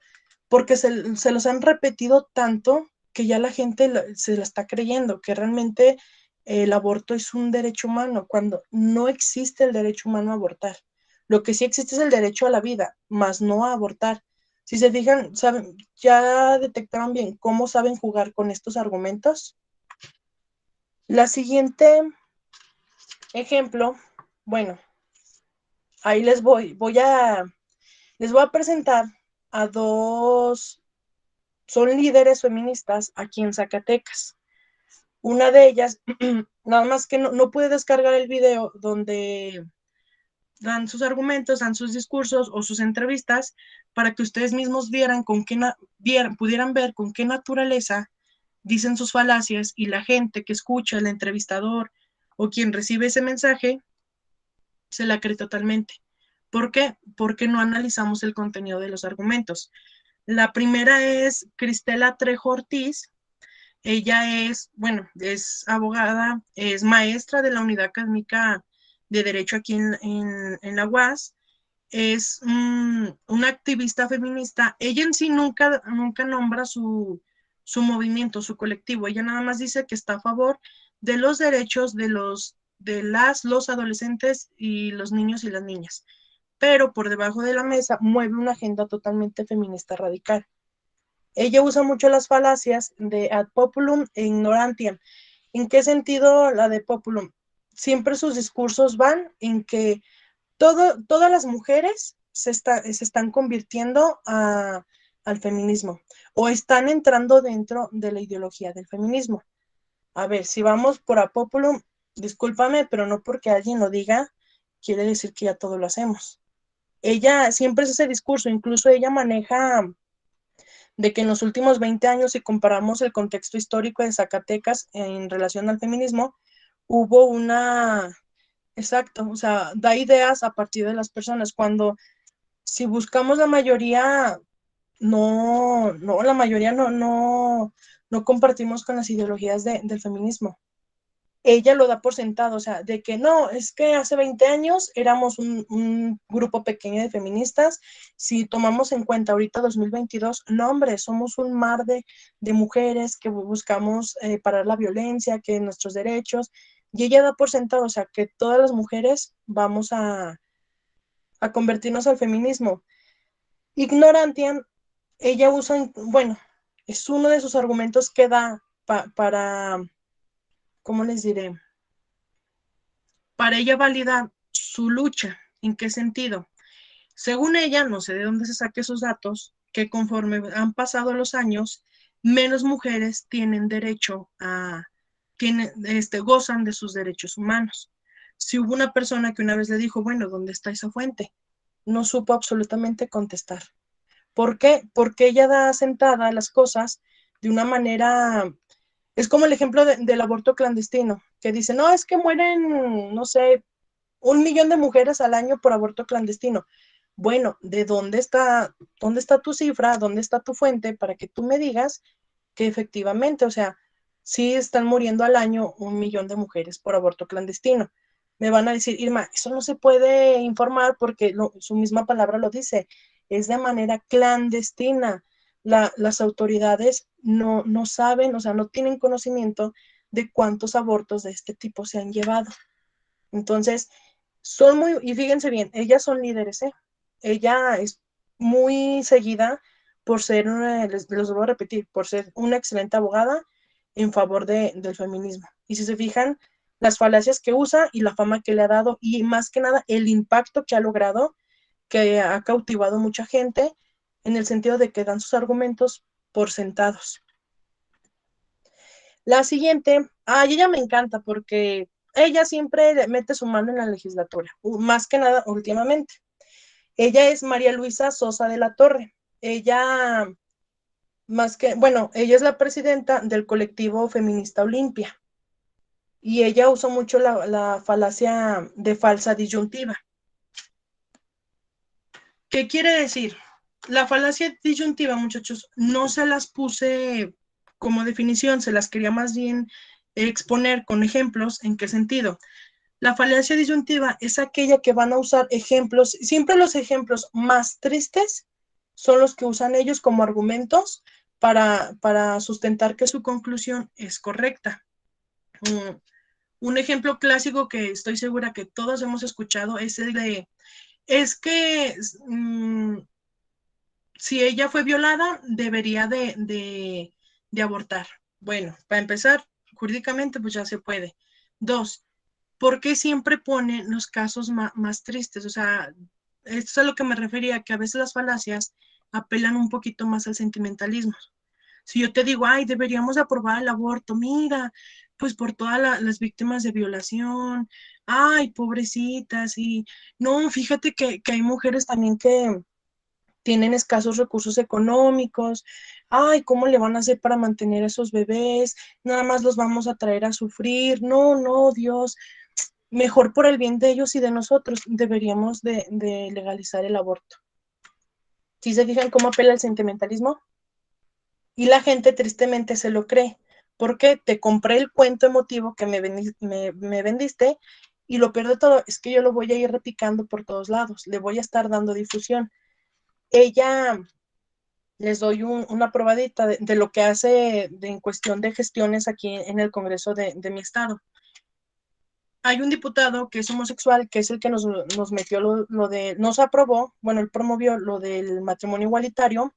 Porque se los han repetido tanto que ya la gente se la está creyendo, que realmente el aborto es un derecho humano, cuando no existe el derecho humano a abortar. Lo que sí existe es el derecho a la vida, más no a abortar. Si se fijan, ¿saben? ¿Ya detectaron bien cómo saben jugar con estos argumentos? La siguiente ejemplo, bueno, ahí les voy a presentar a dos, son líderes feministas aquí en Zacatecas. Una de ellas, nada más que no pude descargar el video donde dan sus argumentos, dan sus discursos o sus entrevistas para que ustedes mismos vieran pudieran ver con qué naturaleza dicen sus falacias y la gente que escucha, el entrevistador o quien recibe ese mensaje, se la cree totalmente. ¿Por qué? Porque no analizamos el contenido de los argumentos. La primera es Cristela Trejo Ortiz. Ella es, bueno, es abogada, es maestra de la Unidad Académica de Derecho aquí en la UAS, es una activista feminista. Ella en sí nunca nombra su movimiento, su colectivo. Ella nada más dice que está a favor de los derechos los adolescentes y los niños y las niñas. Pero por debajo de la mesa mueve una agenda totalmente feminista radical. Ella usa mucho las falacias de ad populum e ignorantiam. ¿En qué sentido la de populum? Siempre sus discursos van en que todas las mujeres se están convirtiendo al feminismo o están entrando dentro de la ideología del feminismo. A ver, si vamos por a populum, discúlpame, pero no porque alguien lo diga, quiere decir que ya todo lo hacemos. Ella siempre es ese discurso, incluso ella maneja de que en los últimos 20 años, si comparamos el contexto histórico de Zacatecas en relación al feminismo, hubo exacto, o sea, da ideas a partir de las personas. Si buscamos la mayoría, la mayoría no compartimos con las ideologías del feminismo. Ella lo da por sentado, o sea, de que no, es que hace 20 años éramos un grupo pequeño de feministas, si tomamos en cuenta ahorita 2022, no hombre, somos un mar de mujeres que buscamos parar la violencia, que nuestros derechos, y ella da por sentado, o sea, que todas las mujeres vamos a convertirnos al feminismo. Ignorantian, ella usa, bueno, es uno de sus argumentos que da para, ¿cómo les diré? Para ella validar su lucha. ¿En qué sentido? Según ella, no sé de dónde se saque esos datos, que conforme han pasado los años, menos mujeres tienen derecho gozan de sus derechos humanos. Si hubo una persona que una vez le dijo, bueno, ¿dónde está esa fuente? No supo absolutamente contestar. ¿Por qué? Porque ella da sentada las cosas de una manera, es como el ejemplo del aborto clandestino, que dice, no, es que mueren, no sé, 1 millón de mujeres al año por aborto clandestino. Bueno, ¿de dónde está tu cifra? ¿Dónde está tu fuente para que tú me digas que efectivamente, o sea, sí están muriendo al año 1 millón de mujeres por aborto clandestino? Me van a decir, Irma, eso no se puede informar porque su misma palabra lo dice, es de manera clandestina. Las autoridades no saben, o sea, no tienen conocimiento de cuántos abortos de este tipo se han llevado. Entonces, y fíjense bien, ellas son líderes, ¿eh? Ella es muy seguida por ser, les voy a repetir, por ser una excelente abogada en favor del feminismo. Y si se fijan, las falacias que usa y la fama que le ha dado, y más que nada el impacto que ha logrado, que ha cautivado mucha gente, en el sentido de que dan sus argumentos por sentados. La siguiente, ella me encanta porque ella siempre mete su mano en la legislatura, más que nada últimamente. Ella es María Luisa Sosa de la Torre. Ella más que, bueno, ella es la presidenta del colectivo feminista Olimpia y ella usó mucho la falacia de falsa disyuntiva. ¿Qué quiere decir? La falacia disyuntiva, muchachos, no se las puse como definición, se las quería más bien exponer con ejemplos. ¿En qué sentido? La falacia disyuntiva es aquella que van a usar ejemplos, siempre los ejemplos más tristes son los que usan ellos como argumentos para sustentar que su conclusión es correcta. Un ejemplo clásico que estoy segura que todos hemos escuchado es el de, es que si ella fue violada, debería de abortar. Bueno, para empezar, jurídicamente pues ya se puede. Dos, ¿por qué siempre ponen los casos más tristes? O sea, esto es a lo que me refería, que a veces las falacias apelan un poquito más al sentimentalismo. Si yo te digo, ay, deberíamos aprobar el aborto, mira, pues por todas las víctimas de violación, ay, pobrecitas, y no, fíjate que hay mujeres también que tienen escasos recursos económicos, ay, ¿cómo le van a hacer para mantener a esos bebés? Nada más los vamos a traer a sufrir, no, no, Dios, mejor por el bien de ellos y de nosotros, deberíamos de legalizar el aborto. ¿Sí se fijan cómo apela el sentimentalismo? Y la gente tristemente se lo cree, porque te compré el cuento emotivo que me vendiste y lo peor de todo es que yo lo voy a ir replicando por todos lados, le voy a estar dando difusión. Ella, les doy una probadita de lo que hace en cuestión de gestiones aquí en el Congreso de mi estado. Hay un diputado que es homosexual, que es el que nos metió lo de, nos aprobó, bueno, él promovió lo del matrimonio igualitario,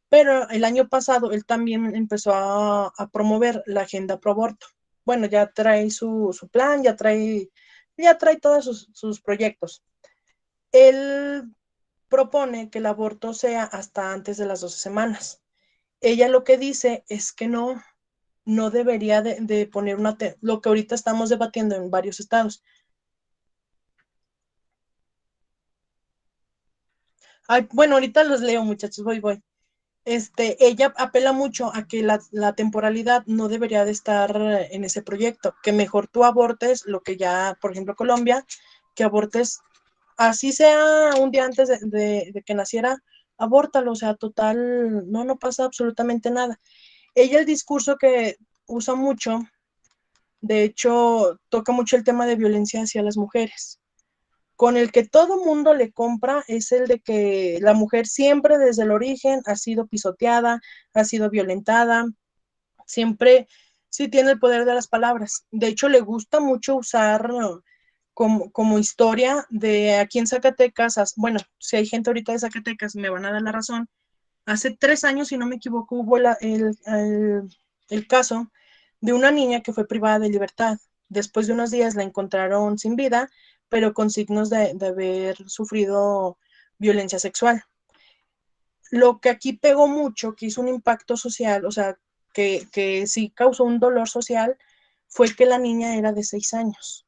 pero el año pasado él también empezó a promover la agenda pro aborto. Bueno, ya trae su plan, ya trae todos sus proyectos. Él propone que el aborto sea hasta antes de las 12 semanas. Ella lo que dice es que no debería de poner lo que ahorita estamos debatiendo en varios estados. Ay, bueno, ahorita los leo, muchachos, voy. Ella apela mucho a que la temporalidad no debería de estar en ese proyecto, que mejor tú abortes lo que ya, por ejemplo, Colombia, que abortes, así sea un día antes de que naciera, abórtalo, o sea, total, no pasa absolutamente nada. Ella el discurso que usa mucho, de hecho, toca mucho el tema de violencia hacia las mujeres con el que todo mundo le compra es el de que la mujer siempre desde el origen ha sido pisoteada, ha sido violentada, siempre sí tiene el poder de las palabras. De hecho, le gusta mucho usar como historia de aquí en Zacatecas, bueno, si hay gente ahorita de Zacatecas, me van a dar la razón. Hace 3 años, si no me equivoco, hubo el caso de una niña que fue privada de libertad. Después de unos días la encontraron sin vida, pero con signos de haber sufrido violencia sexual. Lo que aquí pegó mucho, que hizo un impacto social, o sea, que sí causó un dolor social, fue que la niña era de 6 años.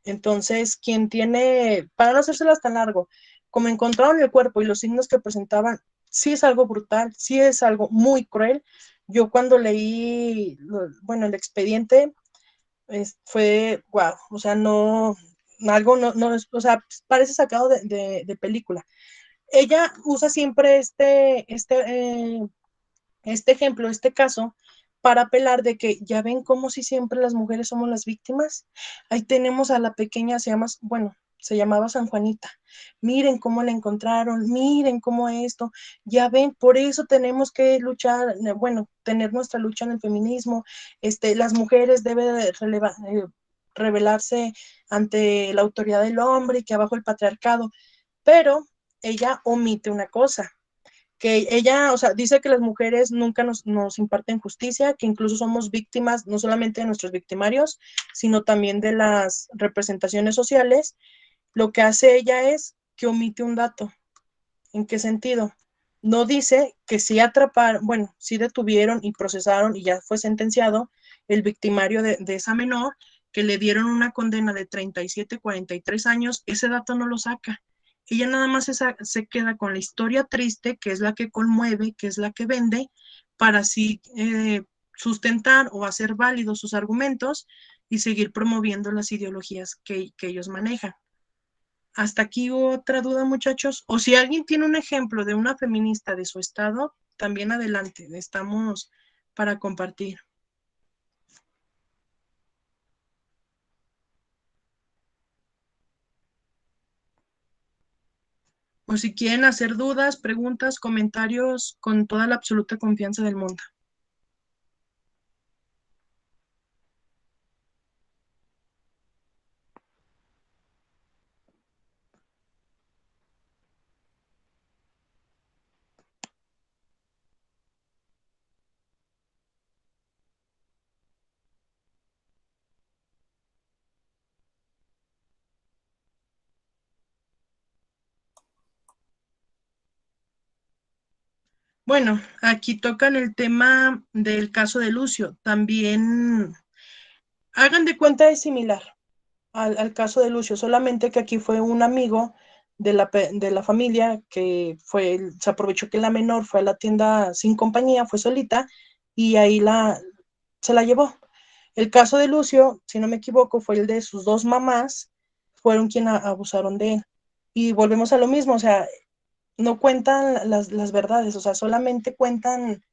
Entonces, quien tiene, para no hacérselas tan largo, como encontraron el cuerpo y los signos que presentaban, sí es algo brutal, sí es algo muy cruel. Yo cuando leí, bueno, el expediente, fue, wow, o sea, no, algo no, o sea, parece sacado de película. Ella usa siempre este ejemplo, este caso, para apelar de que ya ven como si siempre las mujeres somos las víctimas. Ahí tenemos a la pequeña, bueno, se llamaba San Juanita. Miren cómo la encontraron, miren cómo esto, ya ven, por eso tenemos que luchar, bueno, tener nuestra lucha en el feminismo. Las mujeres deben rebelarse ante la autoridad del hombre y que abajo el patriarcado, pero ella omite una cosa, que ella, o sea, dice que las mujeres nunca nos imparten justicia, que incluso somos víctimas no solamente de nuestros victimarios, sino también de las representaciones sociales. Lo que hace ella es que omite un dato. ¿En qué sentido? No dice que sí atraparon, bueno, sí detuvieron y procesaron y ya fue sentenciado el victimario de esa menor, que le dieron una condena de 37, 43 años, ese dato no lo saca. Ella nada más se queda con la historia triste, que es la que conmueve, que es la que vende, para así sustentar o hacer válidos sus argumentos y seguir promoviendo las ideologías que ellos manejan. ¿Hasta aquí otra duda, muchachos? O si alguien tiene un ejemplo de una feminista de su estado, también adelante, estamos para compartir. O si quieren hacer dudas, preguntas, comentarios, con toda la absoluta confianza del mundo. Bueno, aquí tocan el tema del caso de Lucio. También hagan de cuenta es similar al caso de Lucio, solamente que aquí fue un amigo de la familia que se aprovechó que la menor fue a la tienda sin compañía, fue solita y ahí se la llevó. El caso de Lucio, si no me equivoco, fue el de sus dos mamás, fueron quienes abusaron de él. Y volvemos a lo mismo, o sea, no cuentan las verdades, o sea, solamente cuentan,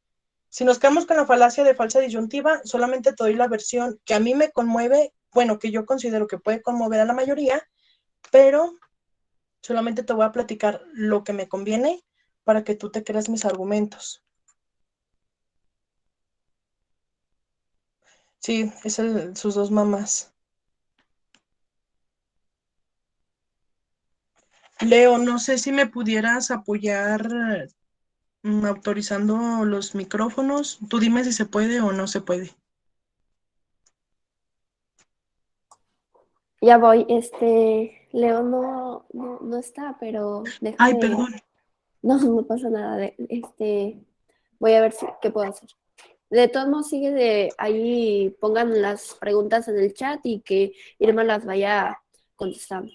si nos quedamos con la falacia de falsa disyuntiva, solamente te doy la versión que a mí me conmueve, bueno, que yo considero que puede conmover a la mayoría, pero solamente te voy a platicar lo que me conviene para que tú te creas mis argumentos. Sí, es sus dos mamás. Leo, no sé si me pudieras apoyar autorizando los micrófonos. Tú dime si se puede o no se puede. Ya voy, Leo no está, pero Ay, déjame, perdón. no pasa nada, voy a ver qué puedo hacer. De todos modos, sigue ahí, pongan las preguntas en el chat y que Irma las vaya contestando.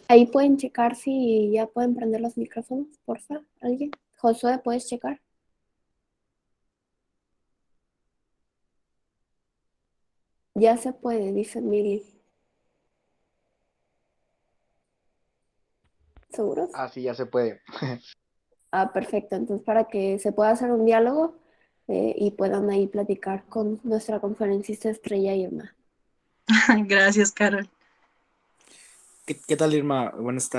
Ahí pueden checar si ya pueden prender los micrófonos, porfa, alguien. Josué, ¿puedes checar? Ya se puede, dice Mili. ¿Seguros? Ah, sí, ya se puede. Ah, perfecto. Entonces, para que se pueda hacer un diálogo y puedan ahí platicar con nuestra conferencista estrella Irma. Gracias, Carol. ¿Qué tal, Irma? Buenas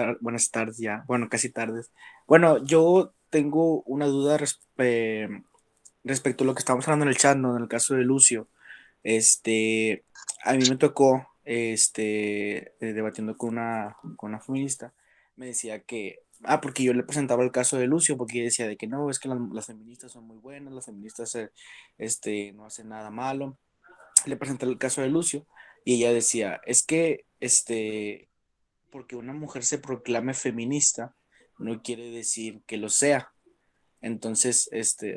tardes ya. Bueno, casi tardes. Bueno, yo tengo una duda respecto a lo que estábamos hablando en el chat, ¿no? En el caso de Lucio. A mí me tocó, debatiendo con una feminista, me decía que, porque yo le presentaba el caso de Lucio, porque ella decía de que no, es que las feministas son muy buenas, las feministas, no hacen nada malo. Le presenté el caso de Lucio y ella decía, es que, porque una mujer se proclame feminista, no quiere decir que lo sea. Entonces,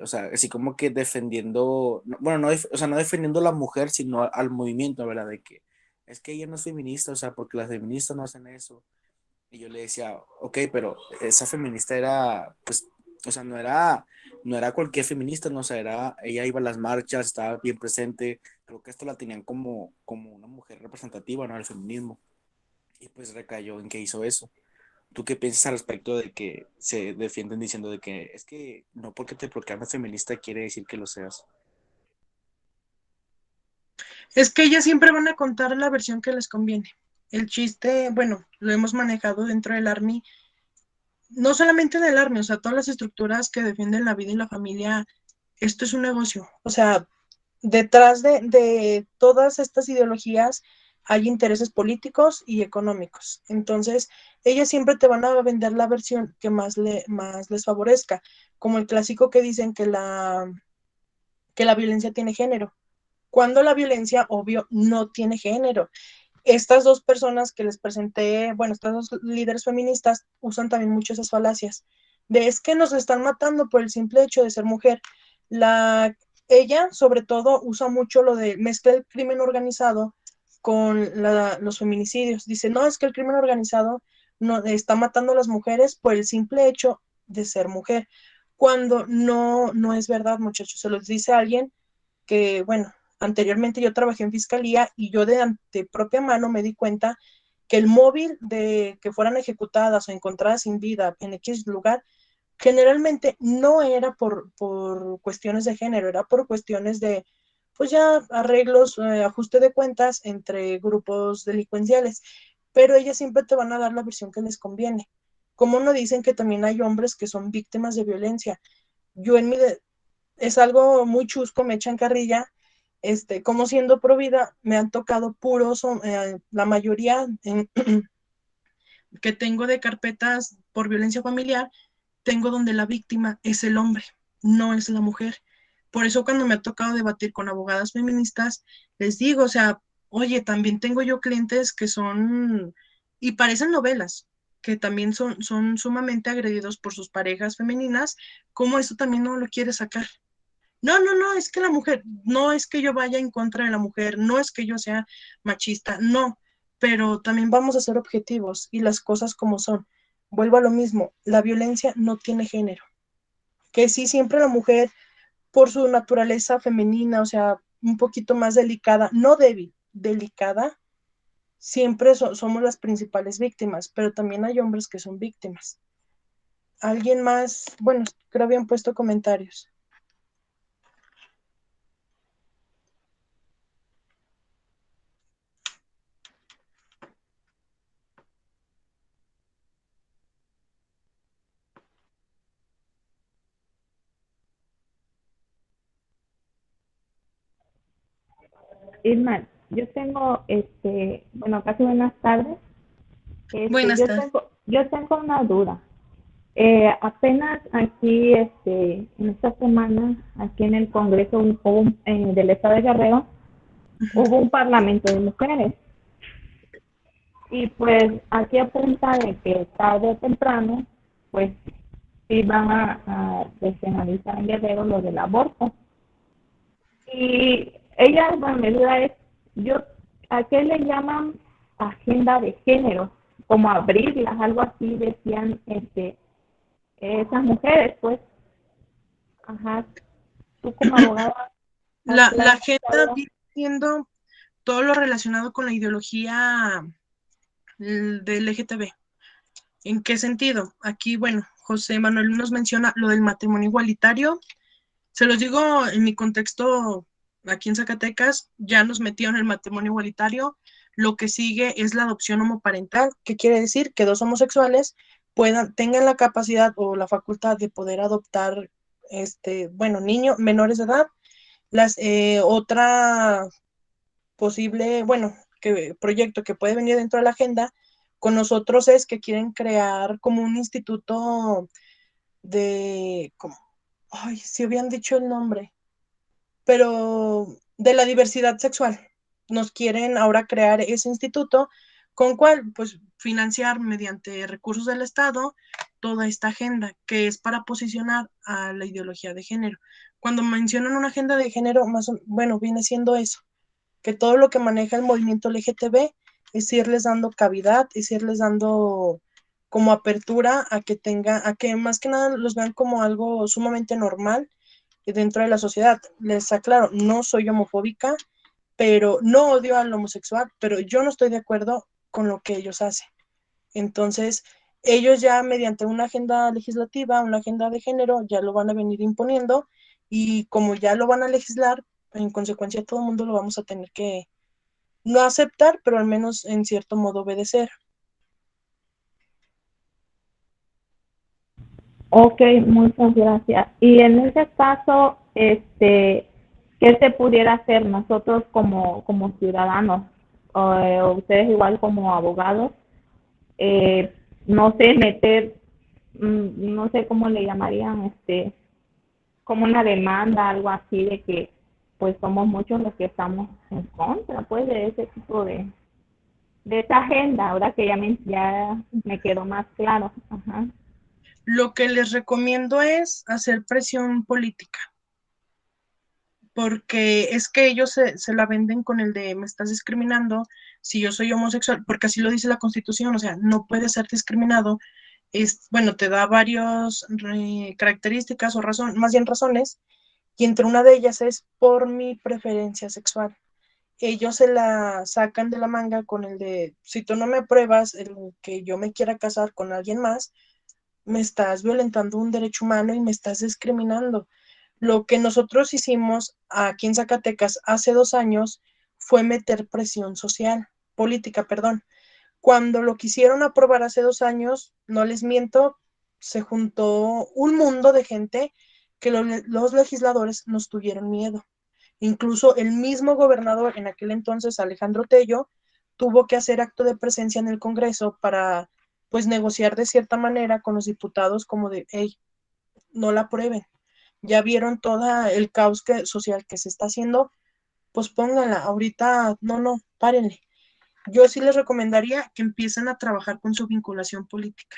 o sea, así como que defendiendo, bueno, o sea, no defendiendo a la mujer, sino al movimiento, ¿verdad? De que es que ella no es feminista, o sea, porque las feministas no hacen eso. Y yo le decía, ok, pero esa feminista era, pues, o sea, no era cualquier feminista, no, o sea, ella iba a las marchas, estaba bien presente, creo que esto la tenían como una mujer representativa, ¿no? Del feminismo. Y pues recayó en que hizo eso. ¿Tú qué piensas al respecto de que se defienden diciendo de que es que no porque te proclames feminista quiere decir que lo seas? Es que ellas siempre van a contar la versión que les conviene. El chiste, bueno, lo hemos manejado dentro del Army, no solamente del Army, o sea, todas las estructuras que defienden la vida y la familia, esto es un negocio. O sea, detrás de todas estas ideologías hay intereses políticos y económicos. Entonces, ellas siempre te van a vender la versión que más les favorezca, como el clásico que dicen que la violencia tiene género. cuando la violencia, obvio, no tiene género. Estas dos personas que les presenté, bueno, estas dos líderes feministas usan también mucho esas falacias de es que nos están matando por el simple hecho de ser mujer. Ella, sobre todo, usa mucho lo de mezcla el crimen organizado con los feminicidios. Dice, no, es que el crimen organizado no, está matando a las mujeres por el simple hecho de ser mujer, cuando no es verdad, muchachos. Se los dice alguien que, bueno, anteriormente yo trabajé en fiscalía y yo de ante propia mano me di cuenta que el móvil de que fueran ejecutadas o encontradas sin vida en X lugar, generalmente no era por cuestiones de género, era por cuestiones de, pues ya arreglos, ajuste de cuentas entre grupos delincuenciales, pero ellas siempre te van a dar la versión que les conviene. Como no dicen que también hay hombres que son víctimas de violencia. Yo en mi, es algo muy chusco, me echan carrilla, como siendo provida, me han tocado puros, la mayoría que tengo de carpetas por violencia familiar, tengo donde la víctima es el hombre, no es la mujer. Por eso cuando me ha tocado debatir con abogadas feministas, les digo, o sea, oye, también tengo yo clientes que son, y parecen novelas, que también son sumamente agredidos por sus parejas femeninas, ¿cómo eso también no lo quiere sacar? No, no, no, es que la mujer, no es que yo vaya en contra de la mujer, no es que yo sea machista, no, pero también vamos a ser objetivos y las cosas como son. Vuelvo a lo mismo, la violencia no tiene género, que sí, siempre la mujer, por su naturaleza femenina, o sea, un poquito más delicada, no débil, delicada, siempre somos las principales víctimas, pero también hay hombres que son víctimas. ¿Alguien más? Bueno, creo habían puesto comentarios. Irma, yo tengo, bueno, casi buenas tardes. Buenas tardes. Yo tengo una duda. Apenas aquí, en esta semana, aquí en el Congreso del Estado de Guerrero, hubo un parlamento de mujeres. Y pues aquí apunta de que tarde o temprano, pues sí van a despenalizar en Guerrero lo del aborto. Y ella, bueno, mi duda es, ¿a qué le llaman agenda de género? Como abrirlas, algo así decían esas mujeres, pues. Ajá, tú como abogada. La agenda viene siendo todo lo relacionado con la ideología del LGTB. ¿En qué sentido? Aquí, bueno, José Manuel nos menciona lo del matrimonio igualitario. Se los digo en mi contexto, aquí en Zacatecas, ya nos metieron el matrimonio igualitario. Lo que sigue es la adopción homoparental, que quiere decir que dos homosexuales tengan la capacidad o la facultad de poder adoptar, bueno, niños menores de edad. Otra posible, bueno, proyecto que puede venir dentro de la agenda con nosotros es que quieren crear como un instituto de, como, ay, si habían dicho el nombre, pero de la diversidad sexual. Nos quieren ahora crear ese instituto con cual, pues, financiar mediante recursos del Estado toda esta agenda que es para posicionar a la ideología de género. Cuando mencionan una agenda de género, bueno, viene siendo eso, que todo lo que maneja el movimiento LGTB es irles dando cavidad, es irles dando como apertura a que más que nada los vean como algo sumamente normal dentro de la sociedad. Les aclaro, no soy homofóbica, pero no odio al homosexual, pero yo no estoy de acuerdo con lo que ellos hacen. Entonces, ellos ya mediante una agenda legislativa, una agenda de género, ya lo van a venir imponiendo y como ya lo van a legislar, en consecuencia todo el mundo lo vamos a tener que no aceptar, pero al menos en cierto modo obedecer. Ok, muchas gracias. Y en ese caso, ¿qué se pudiera hacer nosotros como ciudadanos? O ustedes igual como abogados, eh, no sé, meter, no sé cómo le llamarían, como una demanda, algo así, de que pues somos muchos los que estamos en contra, pues, de ese tipo de esa agenda, ahora que ya me quedó más claro. Ajá. Lo que les recomiendo es hacer presión política, porque es que ellos se la venden con el de me estás discriminando si yo soy homosexual, porque así lo dice la Constitución, o sea, no puede ser discriminado. Bueno, te da varias características o más bien razones, y entre una de ellas es por mi preferencia sexual. Ellos se la sacan de la manga con el de, si tú no me apruebas el que yo me quiera casar con alguien más, me estás violentando un derecho humano y me estás discriminando. Lo que nosotros hicimos aquí en Zacatecas hace 2 años fue meter presión social, política, perdón. Cuando lo quisieron aprobar hace 2 años, no les miento, se juntó un mundo de gente que los legisladores nos tuvieron miedo. Incluso el mismo gobernador en aquel entonces, Alejandro Tello, tuvo que hacer acto de presencia en el Congreso para, pues, negociar de cierta manera con los diputados como de, hey, no la aprueben. Ya vieron todo el caos social que se está haciendo, pues pónganla. Ahorita, no, párenle. Yo sí les recomendaría que empiecen a trabajar con su vinculación política.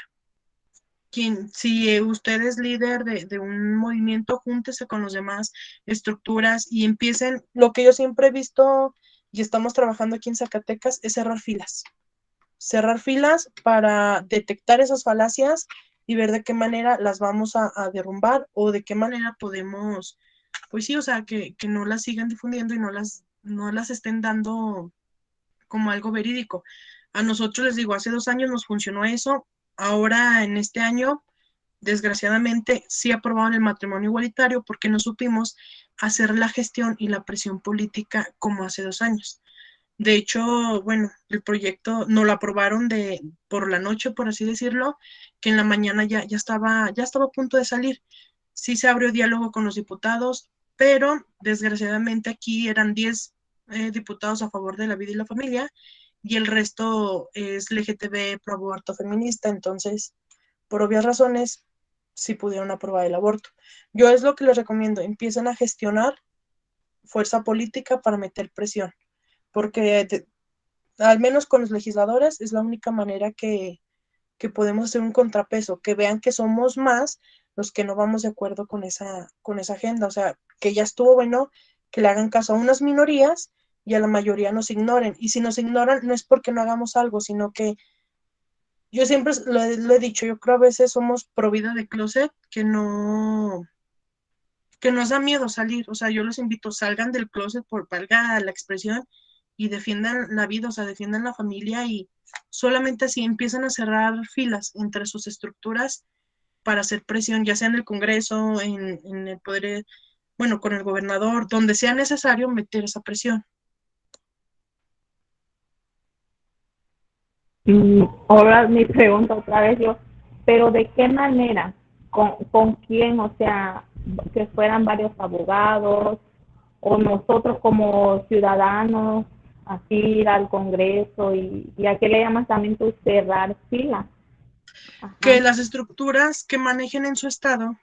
Si usted es líder de un movimiento, júntese con los demás estructuras y empiecen, lo que yo siempre he visto y estamos trabajando aquí en Zacatecas es cerrar filas para detectar esas falacias y ver de qué manera las vamos a derrumbar o de qué manera podemos, pues sí, o sea, que no las sigan difundiendo y no las estén dando como algo verídico. A nosotros, les digo, hace 2 años nos funcionó eso, ahora en este año desgraciadamente sí aprobaron el matrimonio igualitario porque no supimos hacer la gestión y la presión política como hace 2 años. De hecho, bueno, el proyecto no lo aprobaron por la noche, por así decirlo, que en la mañana ya estaba a punto de salir. Sí se abrió diálogo con los diputados, pero desgraciadamente aquí eran 10 diputados a favor de la vida y la familia y el resto es LGTB, pro aborto, feminista, entonces, por obvias razones, sí pudieron aprobar el aborto. Yo es lo que les recomiendo, empiecen a gestionar fuerza política para meter presión, porque al menos con los legisladores es la única manera que podemos hacer un contrapeso, que vean que somos más los que no vamos de acuerdo con esa agenda, o sea, que ya estuvo bueno que le hagan caso a unas minorías y a la mayoría nos ignoren, y si nos ignoran no es porque no hagamos algo, sino que yo siempre lo he dicho, yo creo a veces somos pro vida de closet que nos da miedo salir, o sea, yo los invito, salgan del closet por valga la expresión y defiendan la vida, o sea, defiendan la familia y solamente así empiezan a cerrar filas entre sus estructuras para hacer presión, ya sea en el Congreso, en el poder, bueno, con el gobernador, donde sea necesario meter esa presión. Ahora mi pregunta otra vez yo, pero ¿de qué manera? ¿Con quién? O sea, que fueran varios abogados o nosotros como ciudadanos, así ir al Congreso y a qué le llamas también tú cerrar filas. Que Ajá. las estructuras que manejen en su estado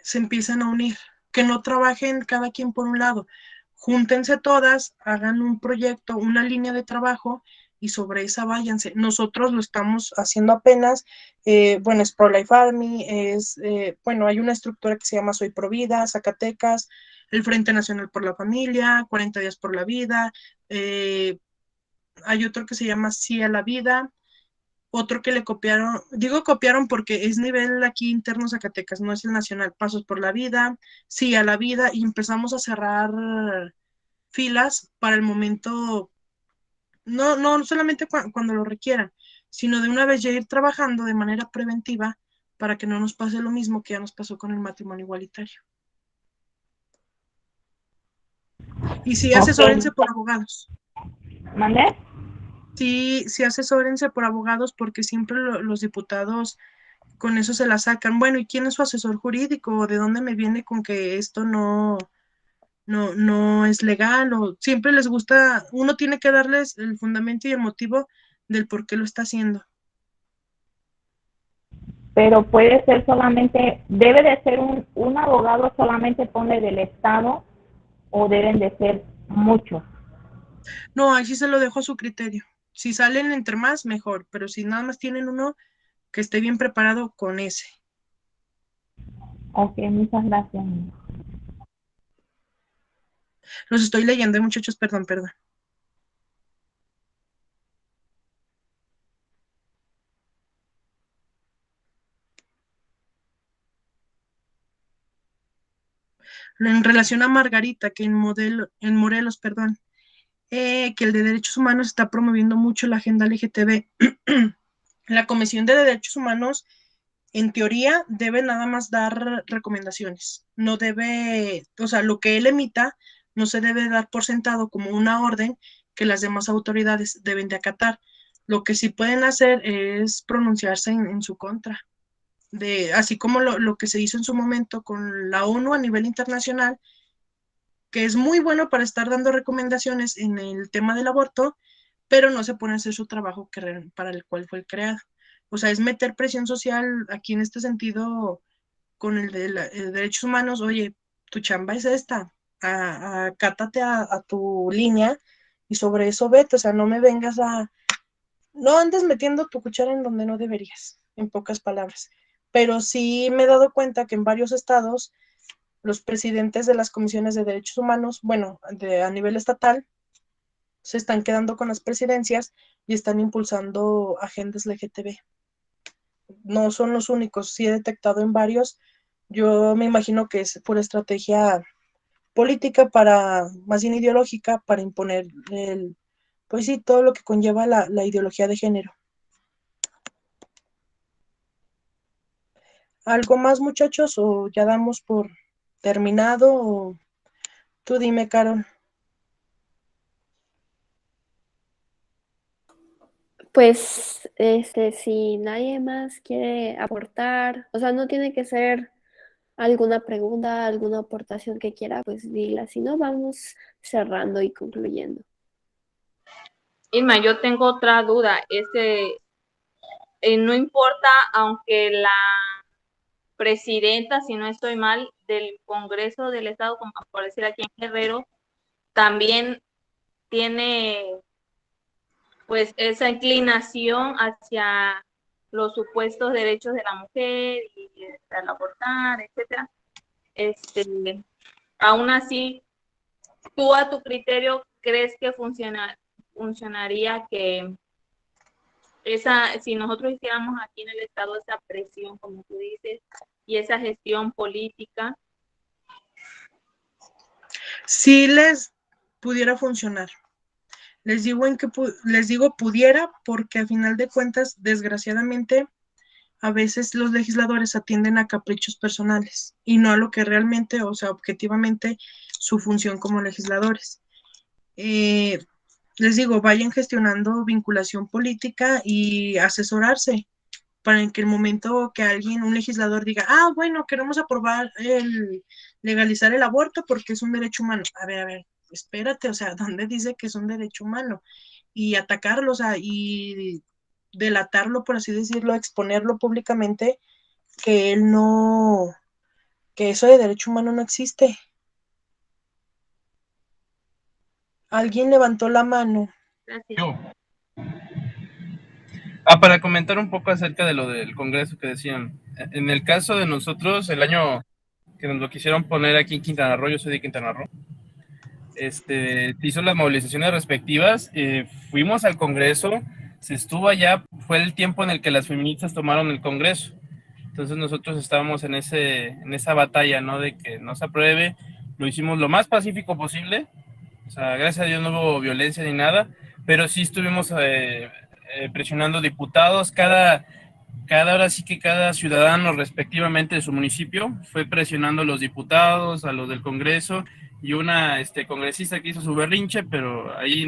se empiezan a unir, que no trabajen cada quien por un lado, júntense todas, hagan un proyecto, una línea de trabajo y sobre esa váyanse. Nosotros lo estamos haciendo apenas, bueno, es Pro Life Army, bueno, hay una estructura que se llama Soy Pro Vida, Zacatecas, el Frente Nacional por la Familia, 40 Días por la Vida, hay otro que se llama Sí a la Vida, otro que le copiaron, digo copiaron porque es nivel aquí interno Zacatecas, no es el nacional, Pasos por la Vida, Sí a la Vida, y empezamos a cerrar filas para el momento, no solamente cuando lo requieran, sino de una vez ya ir trabajando de manera preventiva para que no nos pase lo mismo que ya nos pasó con el matrimonio igualitario. Y sí, Ok, asesórense por abogados. ¿mandé? Sí, asesórense por abogados porque siempre los diputados con eso se la sacan. Bueno, ¿y quién es su asesor jurídico? ¿De dónde me viene con que esto no es legal? O siempre les gusta, uno tiene que darles el fundamento y el motivo del por qué lo está haciendo. Pero puede ser solamente, debe de ser un abogado solamente pone del Estado o deben de ser muchos? No, ahí sí se lo dejo a su criterio. Si salen entre más, mejor, pero si nada más tienen uno, que esté bien preparado con ese. Ok, muchas gracias. Los estoy leyendo, muchachos, perdón, perdón. En relación a Margarita, que en Morelos, perdón, que el de Derechos Humanos está promoviendo mucho la agenda LGTB. La Comisión de Derechos Humanos, en teoría, debe nada más dar recomendaciones. No debe, o sea, lo que él emita no se debe dar por sentado como una orden que las demás autoridades deben de acatar. Lo que sí pueden hacer es pronunciarse en su contra. Así como lo que se hizo en su momento con la ONU a nivel internacional, que es muy bueno para estar dando recomendaciones en el tema del aborto, pero no se pone a hacer su trabajo para el cual fue creado. O sea, es meter presión social aquí en este sentido con el de derechos humanos. Oye, tu chamba es esta, acátate a tu línea y sobre eso vete. O sea, no me vengas no andes metiendo tu cuchara en donde no deberías, en pocas palabras. Pero sí me he dado cuenta que en varios estados los presidentes de las comisiones de derechos humanos, bueno, a nivel estatal, se están quedando con las presidencias y están impulsando agendas LGTB. No son los únicos, sí he detectado en varios. Yo me imagino que es por estrategia política, más bien ideológica, para imponer pues sí, todo lo que conlleva la ideología de género. ¿Algo más, muchachos? ¿O ya damos por terminado? ¿O tú dime, Carol? Pues, si nadie más quiere aportar, o sea, no tiene que ser alguna pregunta, alguna aportación que quiera, pues dila. Si no, vamos cerrando y concluyendo. Irma, yo tengo otra duda. No importa, aunque la presidenta, si no estoy mal, del Congreso del Estado, como por decir aquí en Guerrero, también tiene pues esa inclinación hacia los supuestos derechos de la mujer y al abortar, etcétera. Aún así, tú a tu criterio crees que funcionaría que si nosotros hiciéramos aquí en el Estado esa presión, como tú dices, y esa gestión política. Sí les pudiera funcionar. Les digo pudiera porque a final de cuentas, desgraciadamente, a veces los legisladores atienden a caprichos personales y no a lo que realmente, o sea, objetivamente, su función como legisladores. Les digo, vayan gestionando vinculación política y asesorarse para que el momento que un legislador diga, bueno, queremos aprobar legalizar el aborto porque es un derecho humano. A ver, espérate, o sea, ¿dónde dice que es un derecho humano? Y atacarlo, o sea, y delatarlo, por así decirlo, exponerlo públicamente, que que eso de derecho humano no existe. Alguien levantó la mano. Gracias. Yo. Para comentar un poco acerca de lo del Congreso que decían. En el caso de nosotros, el año que nos lo quisieron poner aquí en Quintana Roo, yo soy de Quintana Roo, se hizo las movilizaciones respectivas, fuimos al Congreso, se estuvo allá, fue el tiempo en el que las feministas tomaron el Congreso. Entonces nosotros estábamos en esa batalla, ¿no? De que no se apruebe. Lo hicimos lo más pacífico posible. O sea, gracias a Dios no hubo violencia ni nada, pero sí estuvimos presionando diputados. Ahora sí que cada ciudadano respectivamente de su municipio fue presionando a los diputados, a los del Congreso, y una congresista que hizo su berrinche, pero ahí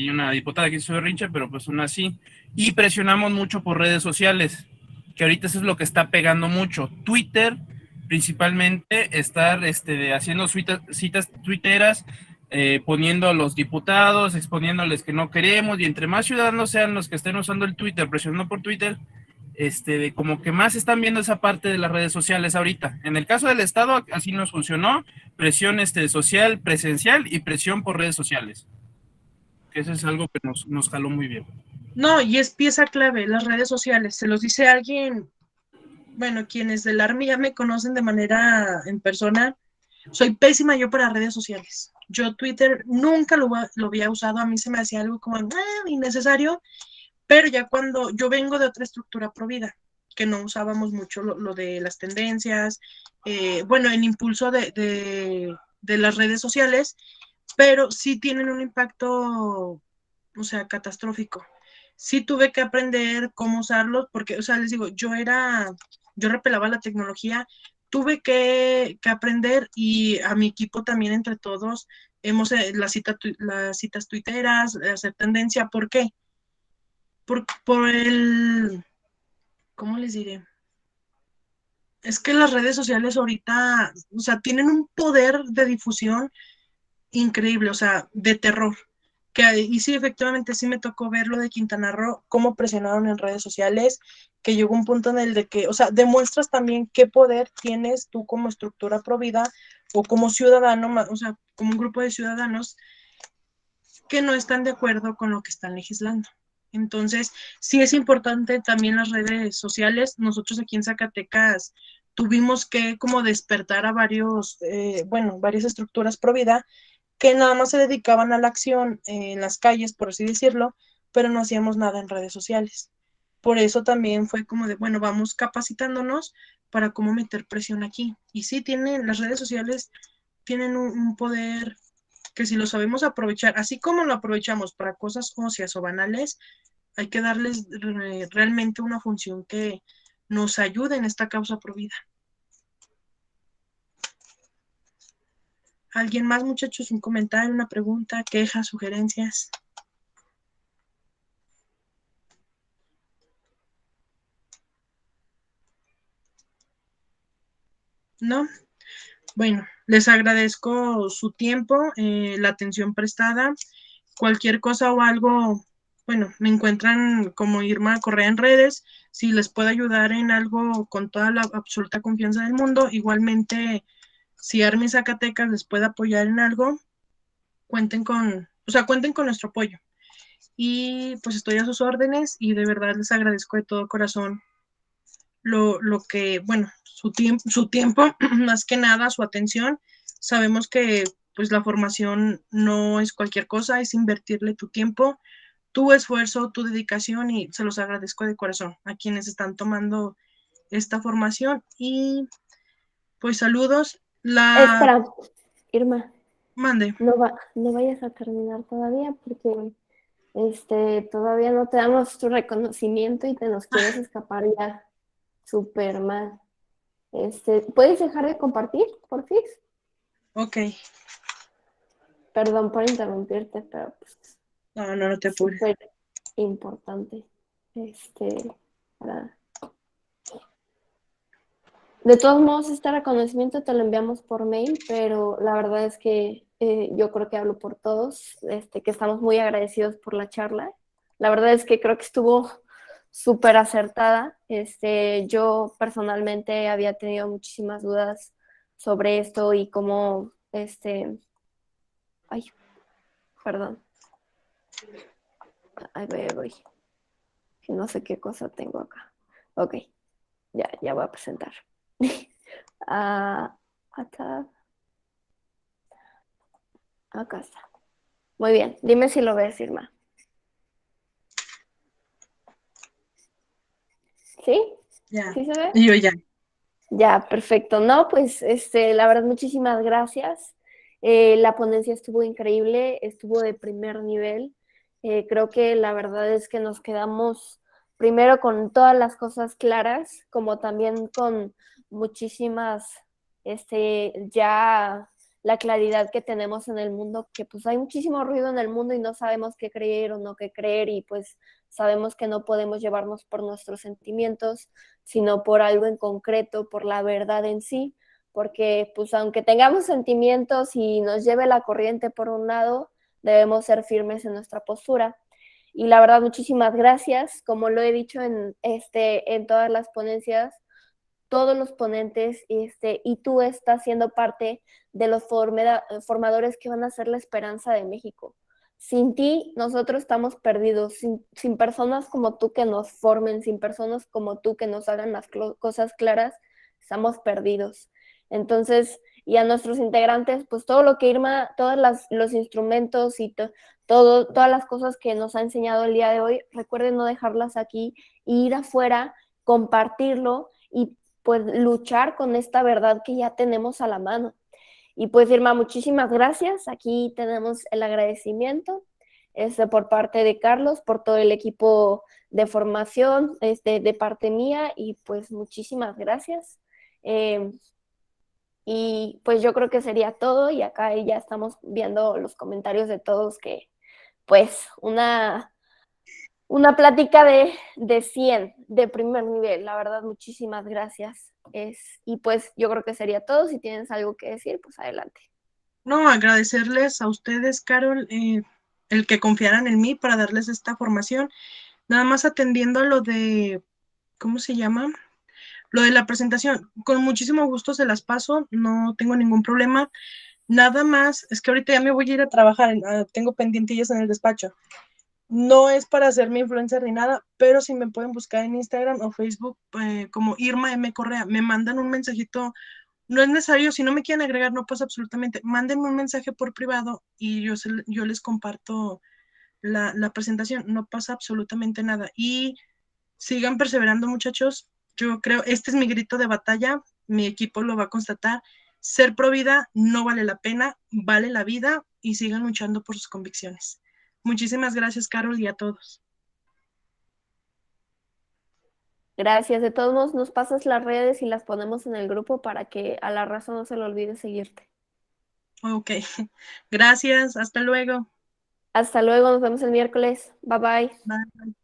una diputada que hizo su berrinche, pero pues una así. Y presionamos mucho por redes sociales, que ahorita eso es lo que está pegando mucho. Twitter, principalmente, estar haciendo citas twitteras, poniendo a los diputados, exponiéndoles que no queremos, y entre más ciudadanos sean los que estén usando el Twitter, presionando por Twitter, de como que más están viendo esa parte de las redes sociales ahorita. En el caso del Estado, así nos funcionó, presión social, presencial y presión por redes sociales. Que eso es algo que nos jaló muy bien. No, y es pieza clave, las redes sociales. Se los dice alguien, bueno, quienes del Army ya me conocen de manera en persona, soy pésima yo para redes sociales. Yo Twitter nunca lo había usado, a mí se me hacía algo como innecesario, pero ya cuando yo vengo de otra estructura provida, que no usábamos mucho lo de las tendencias, bueno, el impulso de las redes sociales, pero sí tienen un impacto, o sea, catastrófico. Sí tuve que aprender cómo usarlos, porque, o sea, les digo, yo repelaba la tecnología, tuve que aprender y a mi equipo también entre todos hemos las citas tuiteras, hacer tendencia, ¿por qué? Por el, ¿cómo les diré? Es que las redes sociales ahorita, o sea, tienen un poder de difusión increíble, o sea, de terror. Y sí, efectivamente, sí me tocó ver lo de Quintana Roo, cómo presionaron en redes sociales, que llegó un punto en el de que, o sea, demuestras también qué poder tienes tú como estructura provida o como ciudadano, o sea, como un grupo de ciudadanos que no están de acuerdo con lo que están legislando. Entonces, sí es importante también las redes sociales. Nosotros aquí en Zacatecas tuvimos que como despertar a varias estructuras pro vida que nada más se dedicaban a la acción en las calles, por así decirlo, pero no hacíamos nada en redes sociales. Por eso también fue como de, bueno, vamos capacitándonos para cómo meter presión aquí. Y sí, las redes sociales tienen un poder que si lo sabemos aprovechar, así como lo aprovechamos para cosas óseas o banales, hay que darles realmente una función que nos ayude en esta causa pro vida. ¿Alguien más, muchachos? ¿Un comentario, una pregunta, quejas, sugerencias? ¿No? Bueno, les agradezco su tiempo, la atención prestada. Cualquier cosa o algo, bueno, me encuentran como Irma Correa en redes. Si les puedo ayudar en algo con toda la absoluta confianza del mundo, igualmente, si Army Zacatecas les puede apoyar en algo, cuenten con nuestro apoyo. Y pues estoy a sus órdenes y de verdad les agradezco de todo corazón lo que, bueno, su tiempo, más que nada, su atención. Sabemos que pues la formación no es cualquier cosa, es invertirle tu tiempo, tu esfuerzo, tu dedicación y se los agradezco de corazón a quienes están tomando esta formación y pues saludos. Espera, Irma, Mande. no vayas a terminar todavía porque todavía no te damos tu reconocimiento y te nos quieres escapar ya súper mal. ¿Puedes dejar de compartir, por fin? Ok. Perdón por interrumpirte, pero pues No te apures. súper importante. Para... De todos modos, este reconocimiento te lo enviamos por mail, pero la verdad es que yo creo que hablo por todos, que estamos muy agradecidos por la charla. La verdad es que creo que estuvo súper acertada. Yo personalmente había tenido muchísimas dudas sobre esto y cómo, ay, perdón. Ahí voy. No sé qué cosa tengo acá. Ok, ya voy a presentar. Acá está. Muy bien, dime si lo ves, Irma. ¿Sí? Ya. ¿Sí se ve? Yo ya. Ya, perfecto. No, pues la verdad, muchísimas gracias. La ponencia estuvo increíble, estuvo de primer nivel. Creo que la verdad es que nos quedamos primero con todas las cosas claras, como también con muchísimas, ya la claridad que tenemos en el mundo, que pues hay muchísimo ruido en el mundo y no sabemos qué creer o no qué creer y pues sabemos que no podemos llevarnos por nuestros sentimientos, sino por algo en concreto, por la verdad en sí, porque pues aunque tengamos sentimientos y nos lleve la corriente por un lado, debemos ser firmes en nuestra postura. Y la verdad, muchísimas gracias. Como lo he dicho en todas las ponencias, todos los ponentes y tú estás siendo parte de los formadores que van a ser la esperanza de México. Sin ti, nosotros estamos perdidos, sin personas como tú que nos formen, sin personas como tú que nos hagan las cosas claras, estamos perdidos. Entonces, y a nuestros integrantes, pues todo lo que Irma, los instrumentos y todas las cosas que nos ha enseñado el día de hoy, recuerden no dejarlas aquí, ir afuera, compartirlo y pues luchar con esta verdad que ya tenemos a la mano. Y pues Irma, muchísimas gracias. Aquí tenemos el agradecimiento por parte de Carlos, por todo el equipo de formación, de parte mía, y pues muchísimas gracias. Y pues yo creo que sería todo, y acá ya estamos viendo los comentarios de todos que pues una plática de 100, de primer nivel. La verdad, muchísimas gracias. Y pues yo creo que sería todo. Si tienes algo que decir, pues adelante. No, agradecerles a ustedes, Carol, el que confiaran en mí para darles esta formación. Nada más atendiendo a lo de, ¿cómo se llama? Lo de la presentación. Con muchísimo gusto se las paso, no tengo ningún problema. Nada más, es que ahorita ya me voy a ir a trabajar, tengo pendientillas en el despacho. No es para hacerme influencer ni nada, pero si me pueden buscar en Instagram o Facebook como Irma M. Correa, me mandan un mensajito. No es necesario, si no me quieren agregar, no pasa absolutamente. Mándenme un mensaje por privado y yo les comparto la presentación. No pasa absolutamente nada. Y sigan perseverando, muchachos. Yo creo, este es mi grito de batalla. Mi equipo lo va a constatar. Ser pro vida no vale la pena, vale la vida y sigan luchando por sus convicciones. Muchísimas gracias, Carol, y a todos. Gracias. De todos modos, nos pasas las redes y las ponemos en el grupo para que a la raza no se le olvide seguirte. Ok, gracias, hasta luego. Hasta luego, nos vemos el miércoles. Bye bye. Bye.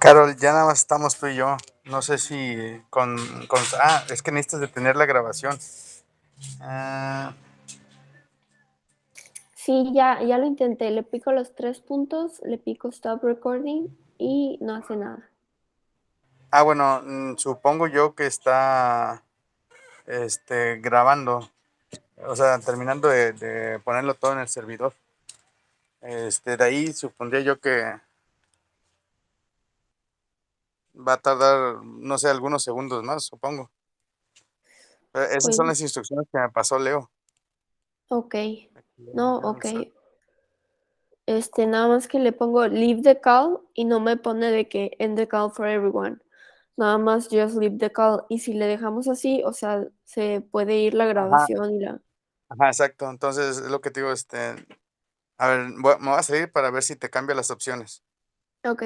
Carol, ya nada más estamos tú y yo. No sé si es que necesitas detener la grabación. Ah, Sí, ya lo intenté. Le pico los 3 puntos, le pico stop recording y no hace nada. bueno, supongo yo que está grabando. O sea, terminando de ponerlo todo en el servidor. De ahí supondría yo que va a tardar, no sé, algunos segundos más, supongo. Pero esas Pues, son las instrucciones que me pasó Leo. ok. No, ok. Nada más que le pongo leave the call y no me pone de que end the call for everyone. Nada más just leave the call. Y si le dejamos así, o sea, se puede ir la Ajá, grabación y la. ajá, exacto. Entonces, es lo que te digo, a ver, me voy a salir para ver si te cambia las opciones. Ok.